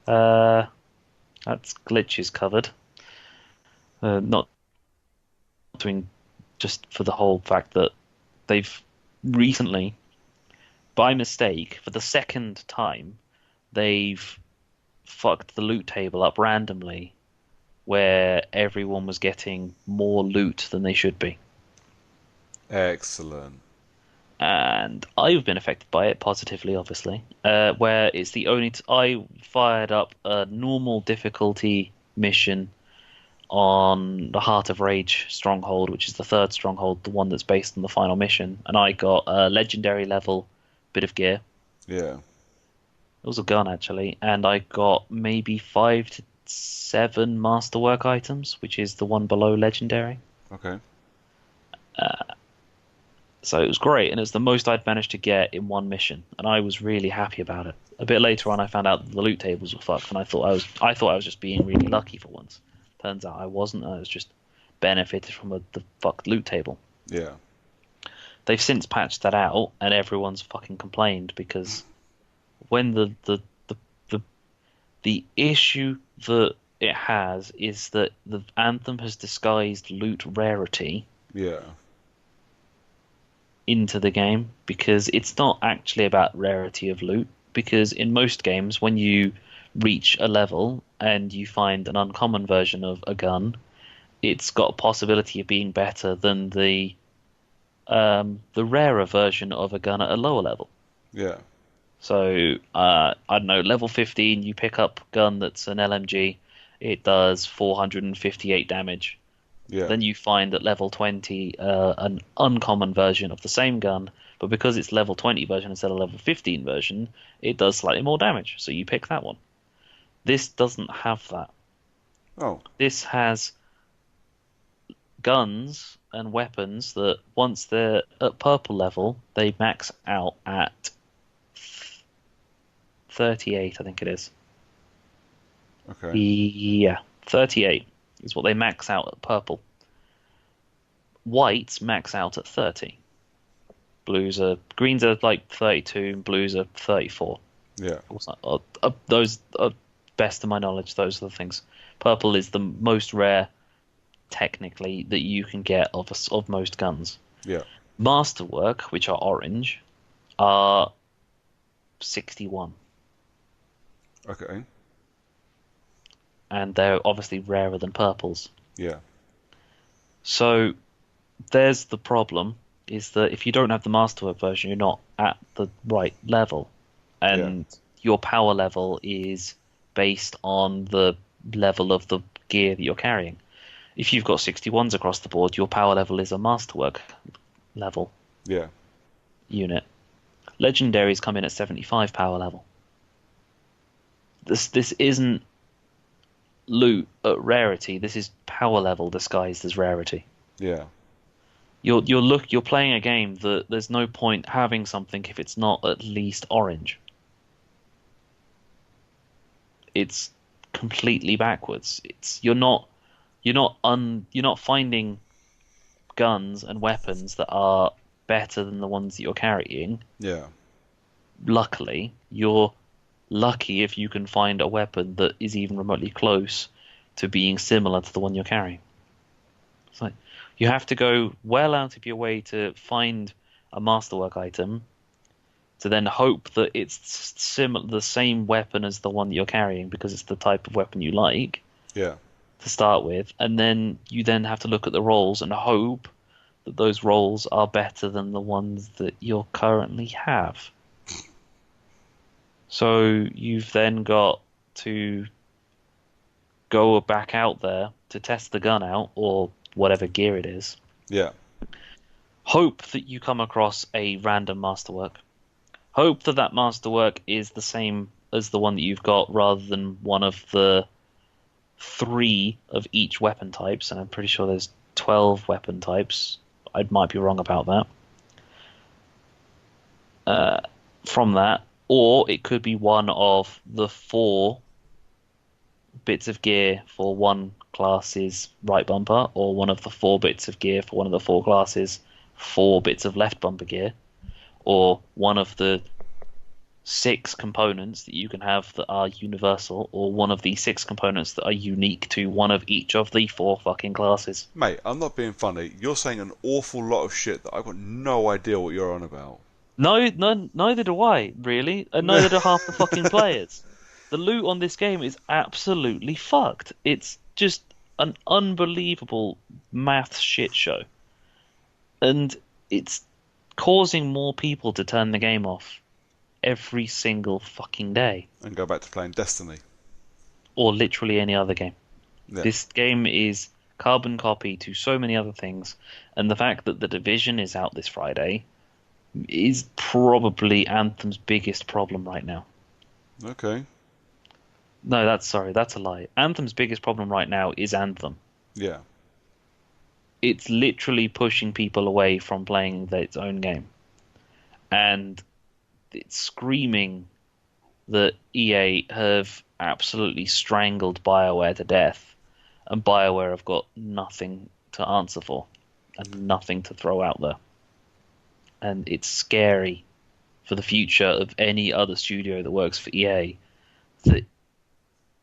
That's glitches covered. Not doing, just for the whole fact that they've recently, by mistake, for the second time, they've fucked the loot table up randomly, where everyone was getting more loot than they should be. Excellent. And I've been affected by it positively, obviously. Where it's the only I fired up a normal difficulty mission on the Heart of Rage stronghold, which is the 3rd stronghold, the one that's based on the final mission, and I got a legendary level bit of gear. Yeah. It was a gun, actually, and I got maybe 5 to 7 masterwork items, which is the one below legendary. Okay. So it was great, and it's the most I'd managed to get in one mission, and I was really happy about it. A bit later on, I found out that the loot tables were fucked, and I thought I was just being really lucky for once. Turns out I wasn't. I was just benefited from the fucked loot table. Yeah. They've since patched that out, and everyone's fucking complained, because when the issue that it has is that the Anthem has disguised loot rarity. Yeah. Into the game, because it's not actually about rarity of loot, because in most games, when you reach a level and you find an uncommon version of a gun, it's got a possibility of being better than the rarer version of a gun at a lower level. Yeah. So I don't know, level 15, you pick up a gun that's an LMG, it does 458 damage. Yeah. Then you find at level 20 an uncommon version of the same gun, but because it's level 20 version instead of level 15 version, it does slightly more damage, so you pick that one. This doesn't have that. Oh. This has guns and weapons that once they're at purple level, they max out at 38, I think it is. Okay. Yeah, 38 is what they max out at purple. Whites max out at 30. Greens are like 32, and blues are 34. Yeah. Those are, best to my knowledge, those are the things. Purple is the most rare, technically, that you can get of most guns. Yeah. Masterwork, which are orange, are 61, Okay. and they're obviously rarer than purples. Yeah. So there's the problem, is that if you don't have the Masterwork version, you're not at the right level. Yeah. And your power level is based on the level of the gear that you're carrying. If you've got 61s across the board, your power level is a Masterwork level Yeah. unit. Legendaries come in at 75 power level. This isn't loot at rarity. This is power level disguised as rarity. Yeah. You're playing a game that there's no point having something if it's not at least orange. It's completely backwards. You're not finding guns and weapons that are better than the ones that you're carrying. Yeah. Luckily, you're lucky if you can find a weapon that is even remotely close to being similar to the one you're carrying. It's like you have to go well out of your way to find a Masterwork item to then hope that it's the same weapon as the one that you're carrying because it's the type of weapon you like Yeah. to start with, and then you then have to look at the rolls and hope that those rolls are better than the ones that you currently have. So you've then got to go back out there to test the gun out or whatever gear it is. Yeah. Hope that you come across a random Masterwork. Hope that that Masterwork is the same as the one that you've got rather than one of the 3 of each weapon types, and I'm pretty sure there's 12 weapon types. I might be wrong about that. From that, or it could be one of the 4 bits of gear for one class's right bumper, or one of the 4 bits of gear for one of the 4 classes' 4 bits of left bumper gear, or one of the 6 components that you can have that are universal, or one of the 6 components that are unique to one of each of the 4 fucking classes. Mate, I'm not being funny. You're saying an awful lot of shit that I've got no idea what you're on about. No, neither do I, really, and neither do half the fucking players. The loot on this game is absolutely fucked. It's just an unbelievable math shit show. And it's causing more people to turn the game off every single fucking day. And go back to playing Destiny. Or literally any other game. Yeah. This game is carbon copy to so many other things, and the fact that The Division is out this Friday is probably Anthem's biggest problem right now. Okay. No, that's a lie. Anthem's biggest problem right now is Anthem. Yeah. It's literally pushing people away from playing its own game. And it's screaming that EA have absolutely strangled BioWare to death, and BioWare have got nothing to answer for and nothing to throw out there. And it's scary for the future of any other studio that works for EA that,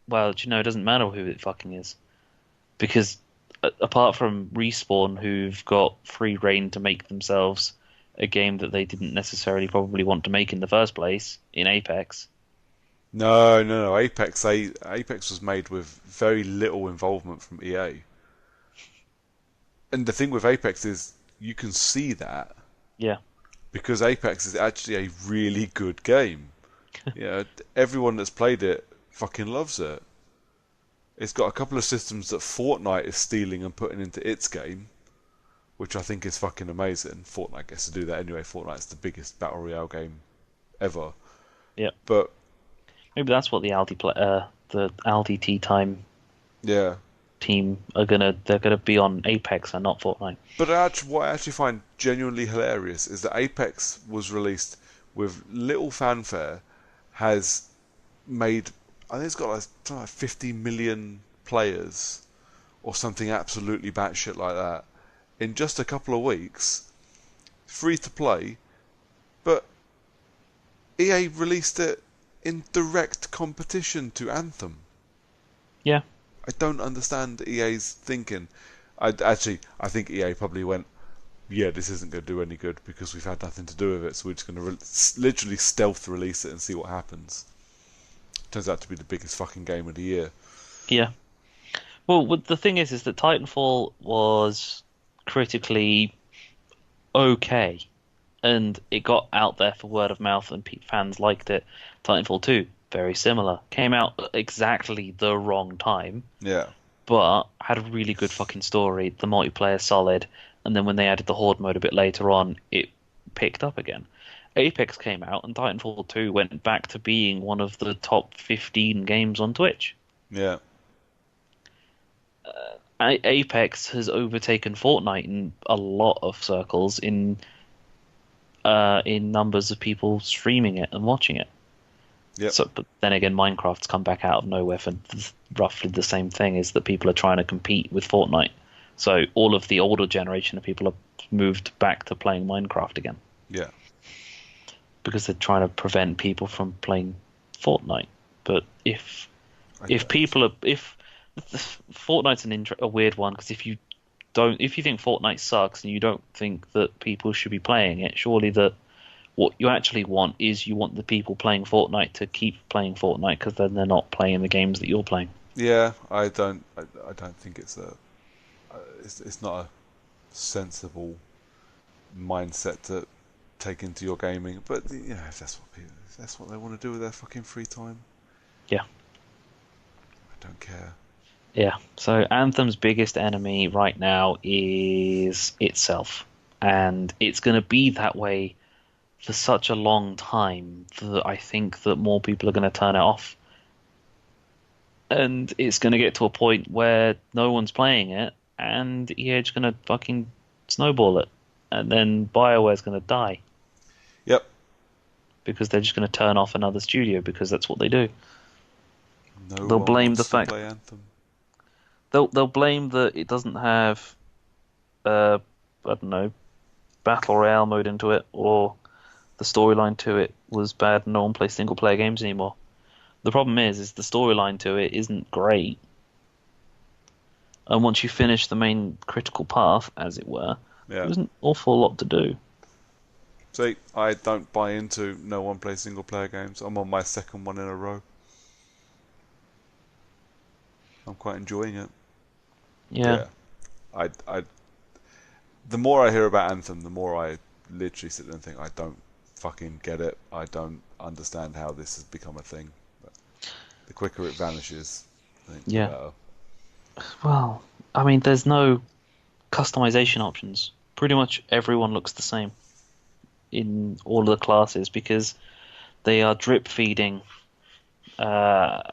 well, it doesn't matter who it fucking is. Because apart from Respawn, who've got free reign to make themselves a game that they didn't necessarily probably want to make in the first place, in Apex. No. Apex was made with very little involvement from EA. And the thing with Apex is you can see that. Yeah. Because Apex is actually a really good game. Everyone that's played it fucking loves it. It's got a couple of systems that Fortnite is stealing and putting into its game, which I think is fucking amazing. Fortnite gets to do that anyway. Fortnite's the biggest battle royale game ever. Yeah. But maybe that's what the Aldi Tea Time team they're gonna be on Apex and not Fortnite. But what I actually find genuinely hilarious is that Apex was released with little fanfare, has made I think it's got like something like 50 million players or something absolutely batshit like that in just a couple of weeks, free to play, but EA released it in direct competition to Anthem. Yeah. I don't understand EA's thinking. I think EA probably went, yeah, this isn't going to do any good because we've had nothing to do with it, so we're just going to literally stealth release it and see what happens. Turns out to be the biggest fucking game of the year. Yeah. Well, the thing is that Titanfall was critically okay, and it got out there for word of mouth, and fans liked it. Titanfall 2, very similar. Came out at exactly the wrong time, Yeah. but had a really good fucking story. The multiplayer solid, and then when they added the Horde mode a bit later on, it picked up again. Apex came out, and Titanfall 2 went back to being one of the top 15 games on Twitch. Yeah. Apex has overtaken Fortnite in a lot of circles in numbers of people streaming it and watching it. Yep. So, but then again, Minecraft's come back out of nowhere for roughly the same thing, is that people are trying to compete with Fortnite. So all of the older generation of people have moved back to playing Minecraft again. Yeah. Because they're trying to prevent people from playing Fortnite. But if Fortnite's a weird one, because if you think Fortnite sucks and you don't think that people should be playing it, surely what you actually want is you want the people playing Fortnite to keep playing Fortnite, because then they're not playing the games that you're playing. Yeah, I don't think it's not a sensible mindset to take into your gaming. But if that's what they want to do with their fucking free time, Yeah. I don't care. Yeah, so Anthem's biggest enemy right now is itself, and it's going to be that way for such a long time that I think that more people are going to turn it off, and it's going to get to a point where no one's playing it, and EA's going to fucking snowball it, and then BioWare's going to die. Yep. Because they're just going to turn off another studio, because that's what they do. They'll blame the fact play Anthem. They'll blame that it doesn't have, I don't know, battle royale mode into it, or the storyline to it was bad and no one plays single player games anymore. The problem is the storyline to it isn't great, and once you finish the main critical path, as it were, there's an awful lot to do. See, I don't buy into no one plays single player games. I'm on my second one in a row. I'm quite enjoying it. Yeah. The more I hear about Anthem, the more I literally sit there and think, I don't fucking get it. I don't understand how this has become a thing. But the quicker it vanishes, I think the better. Well, I mean, there's no customization options. Pretty much everyone looks the same in all of the classes, because they are drip feeding emotes.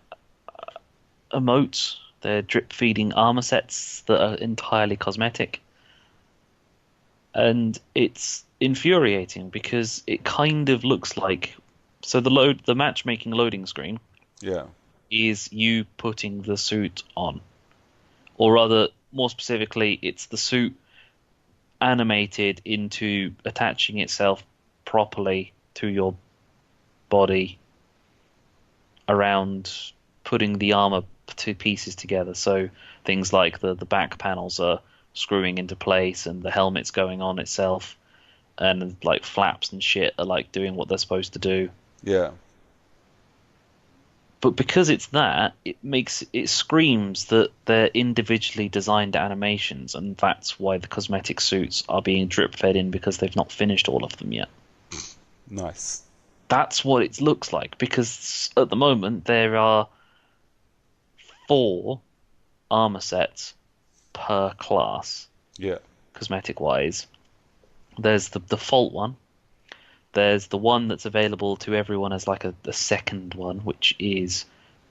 They're drip feeding armor sets that are entirely cosmetic, and it's infuriating because it kind of looks like, so the matchmaking loading screen is you putting the suit on, or rather, more specifically, it's the suit animated into attaching itself properly to your body around putting the armor two pieces together. So things like the back panels are screwing into place, and the helmet's going on itself, and like flaps and shit are like doing what they're supposed to do. Yeah. But because it's that, it screams that they're individually designed animations, and that's why the cosmetic suits are being drip fed in, because they've not finished all of them yet. Nice. That's what it looks like, because at the moment there are 4 armor sets per class. Yeah. Cosmetic wise. There's the default one. There's the one that's available to everyone as like a second one, which is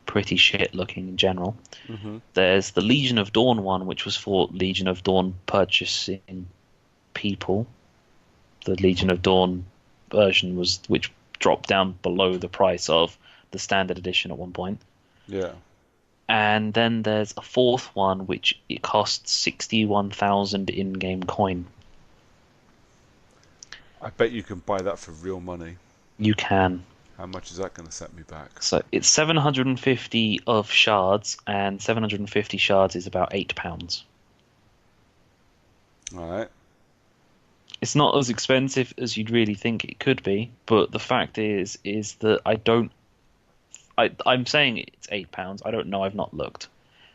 pretty shit looking in general. Mm-hmm. There's the Legion of Dawn one, which was for Legion of Dawn purchasing people. The Legion of Dawn version which dropped down below the price of the standard edition at one point. Yeah. And then there's a fourth one which it costs 61,000 in-game coin. I bet you can buy that for real money. You can. How much is that going to set me back? So it's 750 of shards, and 750 shards is about £8. All right. It's not as expensive as you'd really think it could be, but the fact is that I'm saying it's £8. I don't know. I've not looked.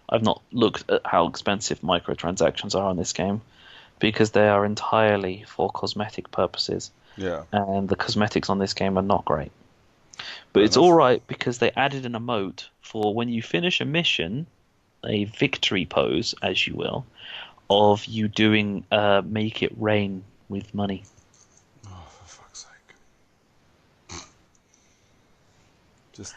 I've not looked at how expensive microtransactions are on this game because they are entirely for cosmetic purposes, Yeah. and the cosmetics on this game are not great. But Fair it's enough. all right because they added an emote for when you finish a mission, a victory pose, as you will, of you doing make it rain with money. Oh, for fuck's sake. Just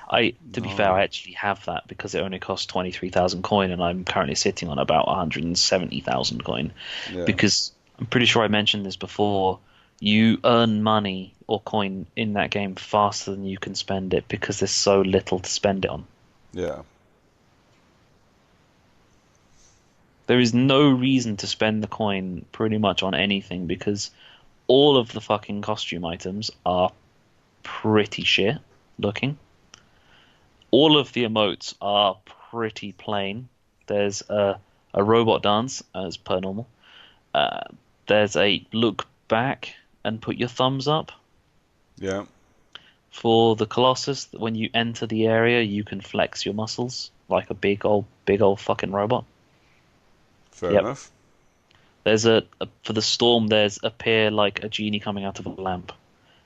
To be fair, no. I actually have that because it only costs 23,000 coin, and I'm currently sitting on about 170,000 coin. Yeah. Because I'm pretty sure I mentioned this before. You earn money or coin in that game faster than you can spend it because there's so little to spend it on. Yeah. There is no reason to spend the coin pretty much on anything because all of the fucking costume items are pretty shit looking. All of the emotes are pretty plain. There's a robot dance, as per normal. Uh, there's a look back and put your thumbs up. Yeah. For the Colossus, when you enter the area, you can flex your muscles like a big old fucking robot. Fair Yep. enough. There's for the Storm, there's appear like a genie coming out of a lamp,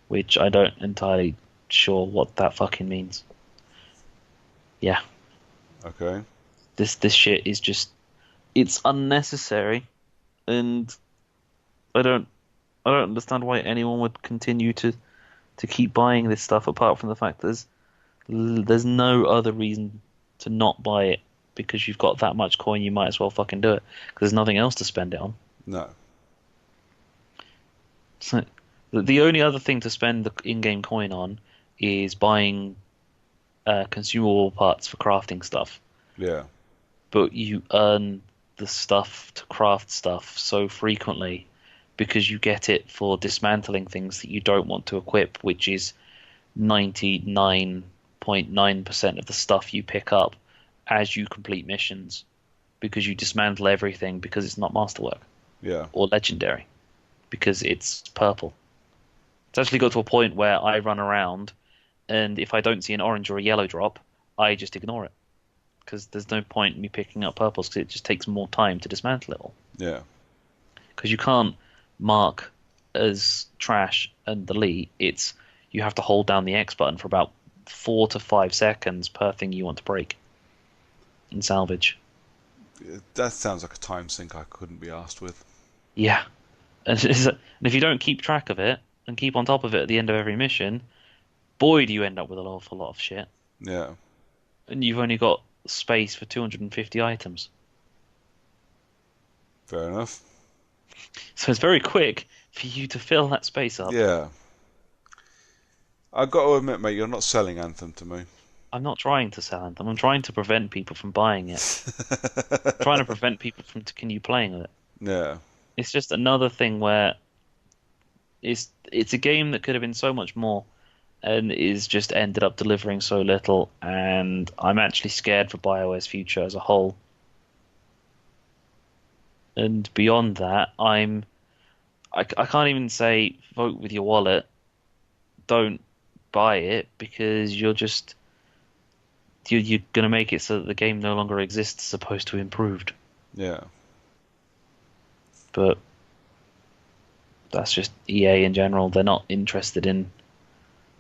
which I don't entirely sure what that fucking means. Yeah, Okay. this shit is just it's unnecessary, and I don't I don't understand why anyone would continue to keep buying this stuff apart from the fact there's no other reason to not buy it because you've got that much coin you might as well fucking do it because there's nothing else to spend it on. No. So the only other thing to spend the in-game coin on is buying consumable parts for crafting stuff, Yeah. but you earn the stuff to craft stuff so frequently because you get it for dismantling things that you don't want to equip, which is 99.9% of the stuff you pick up as you complete missions because you dismantle everything because it's not masterwork Yeah. or legendary because it's purple. It's actually got to a point where I run around and if I don't see an orange or a yellow drop, I just ignore it because there's no point in me picking up purples because it just takes more time to dismantle it all. Yeah. Because you can't mark as trash and delete. It's you have to hold down the X button for about 4 to 5 seconds per thing you want to break and salvage. That sounds like a time sink I couldn't be asked with. Yeah, and if you don't keep track of it and keep on top of it at the end of every mission, boy, do you end up with an awful lot of shit. Yeah. And you've only got space for 250 items. Fair enough. So it's very quick for you to fill that space up. Yeah. I've got to admit, mate, you're not selling Anthem to me. I'm not trying to sell Anthem. I'm trying to prevent people from buying it. I'm trying to prevent people from continue playing it. Yeah. It's just another thing where it's a game that could have been so much more and is just ended up delivering so little, and I'm actually scared for BioWare's future as a whole. And beyond that, I can't even say vote with your wallet. Don't buy it because you're going to make it so that the game no longer exists as opposed to improved. Yeah. But that's just EA in general. They're not interested in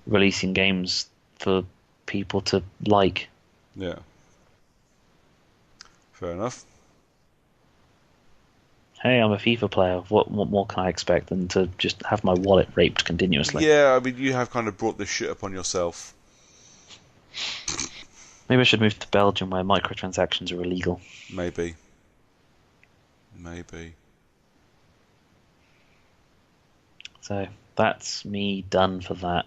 releasing games for people to like. Yeah. Fair enough. Hey, I'm a FIFA player. What more can I expect than to just have my wallet raped continuously? Yeah, I mean, you have kind of brought this shit upon yourself. Maybe I should move to Belgium where microtransactions are illegal. Maybe. Maybe. So that's me done for that.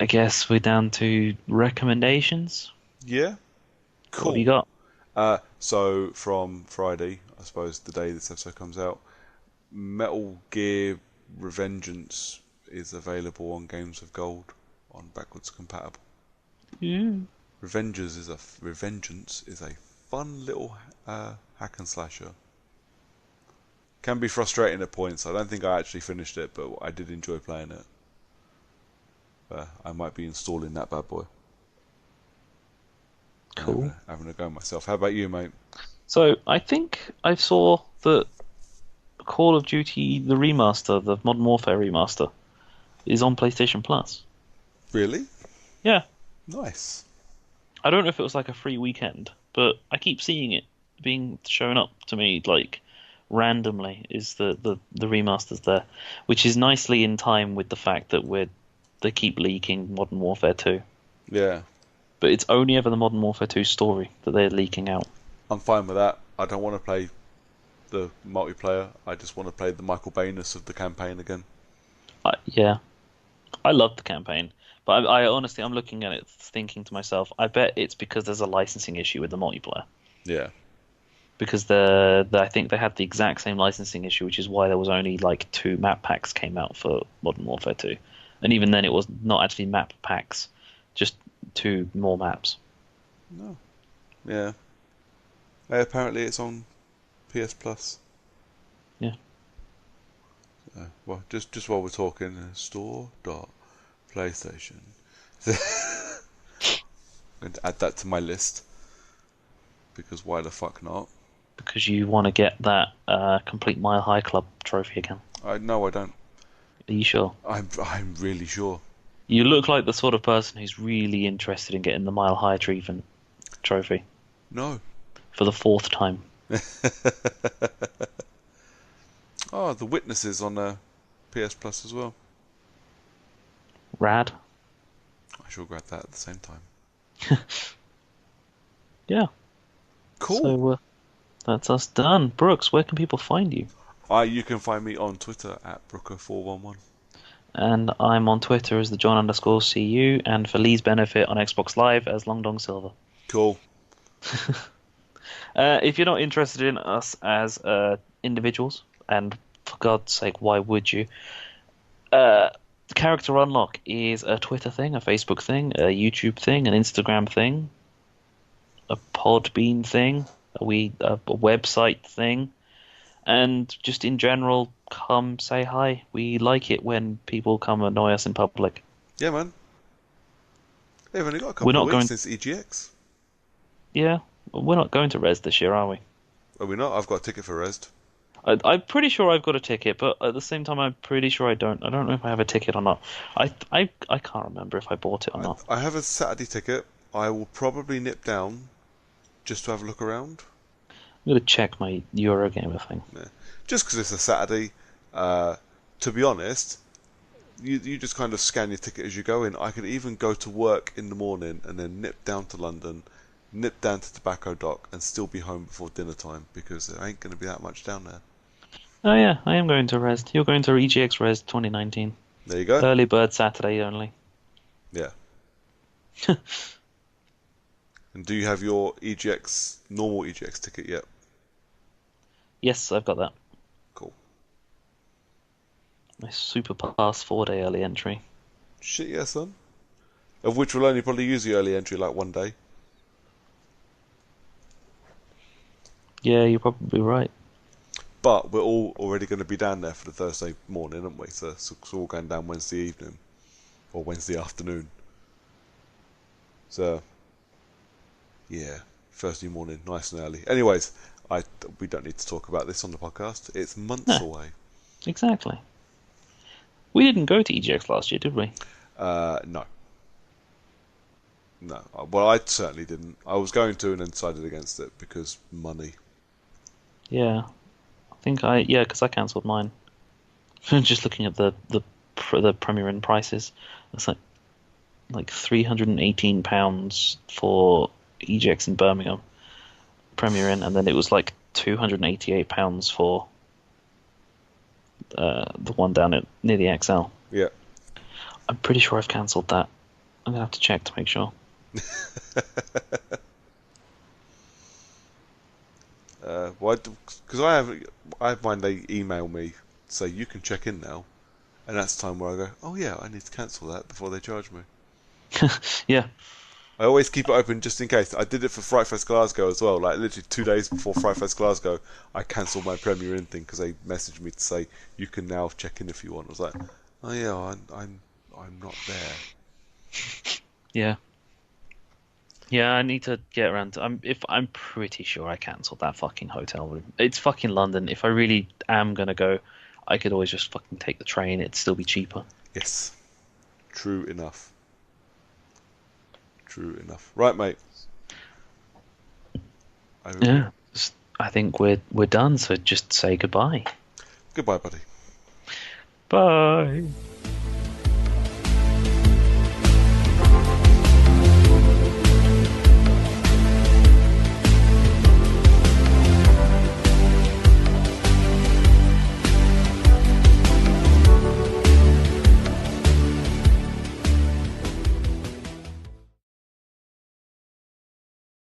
I guess we're down to recommendations. Yeah, What have you cool. got? So from Friday, I suppose the day this episode comes out, Metal Gear Revengeance is available on Games of Gold on backwards compatible. Mm. Revengeance is a fun little hack and slasher. Can be frustrating at points. I don't think I actually finished it, but I did enjoy playing it. I might be installing that bad boy and Cool. having a go myself. How about you, mate? So I think I saw that Call of Duty, the remaster, the Modern Warfare remaster, is on PlayStation Plus. Really? Yeah. Nice. I don't know if it was like a free weekend, but I keep seeing it being shown up to me like randomly. Is the remasters there, which is nicely in time with the fact that they keep leaking Modern Warfare 2. Yeah, But it's only ever the Modern Warfare 2 story that they're leaking out. I'm fine with that. I don't want to play the multiplayer. I just want to play the Michael Bayness of the campaign again. Yeah, I love the campaign, but I honestly I'm looking at it thinking to myself, I bet it's because there's a licensing issue with the multiplayer. Yeah. Because I think they had the exact same licensing issue, which is why there was only like 2 map packs came out for Modern Warfare 2, and even then it was not actually map packs, just 2 more maps. No. Yeah. Apparently it's on PS Plus. Yeah. Well, just while we're talking, store dot PlayStation. I'm going to add that to my list because why the fuck not? Because you want to get that complete Mile High Club trophy again. No, I don't. Are you sure? I'm really sure. You look like the sort of person who's really interested in getting the Mile High achievement trophy No. for the 4th time. Oh, The Witness is on PS Plus as well. Rad. I shall grab that at the same time. Yeah. Cool. So that's us done. Brooks, where can people find you? You can find me on Twitter at Brooker411. And I'm on Twitter as the John_CU, and for Lee's benefit on Xbox Live as Long Dong Silver. Cool. If you're not interested in us as individuals, and for God's sake, why would you? Character Unlock is a Twitter thing, a Facebook thing, a YouTube thing, an Instagram thing, a Podbean thing, a website thing, and just in general, come say hi. We like it when people come annoy us in public. Yeah, man. They've only got a We're couple not of weeks going. since EGX. Yeah, we're not going to Res this year, are we? Are we not? I've got a ticket for Resd. I'm pretty sure I've got a ticket, but at the same time, I'm pretty sure I don't. I don't know if I have a ticket or not. I can't remember if I bought it or not. I have a Saturday ticket. I will probably nip down just to have a look around. I'm going to check my Eurogamer thing. Yeah. Just because it's a Saturday. To be honest, you just kind of scan your ticket as you go in. I could even go to work in the morning and then nip down to London, nip down to Tobacco Dock, and still be home before dinner time because there ain't going to be that much down there. Oh yeah, I am going to Res. You're going to EGX Res 2019. There you go. Early bird Saturday only. Yeah. And do you have your normal EGX ticket yet? Yes, I've got that. Cool. My Super Pass 4-day early entry. Shit, yeah, son. Of which we'll only probably use the early entry like one day. Yeah, you're probably right. But we're all already going to be down there for the Thursday morning, aren't we? So it's all going down Wednesday evening. Or Wednesday afternoon. So, yeah. Thursday morning, nice and early. Anyways, we don't need to talk about this on the podcast. It's months away. Exactly. We didn't go to EGX last year, did we? No. No. Well, I certainly didn't. I was going to and then decided against it because money. Yeah. Because I cancelled mine. Just looking at the Premier Inn prices, it's like £318 for EGX in Birmingham, Premier Inn, and then it was like £288 for the one down near the XL. Yeah. I'm pretty sure I've cancelled that. I'm gonna have to check to make sure. Why? Because I have mine. They email me say you can check in now, and that's the time where I go, oh yeah, I need to cancel that before they charge me. Yeah. I always keep it open just in case. I did it for Fright Fest Glasgow as well. Like literally 2 days before Fright Fest Glasgow, I cancelled my Premier Inn thing because they messaged me to say you can now check in if you want. I was like, oh yeah, I'm not there. Yeah. Yeah, I need to get around to. I'm pretty sure I cancelled that fucking hotel room. It's fucking London. If I really am gonna go, I could always just fucking take the train. It'd still be cheaper. Yes, true enough. True enough. Right, mate. Yeah. I think we're done. So just say goodbye. Goodbye, buddy. Bye.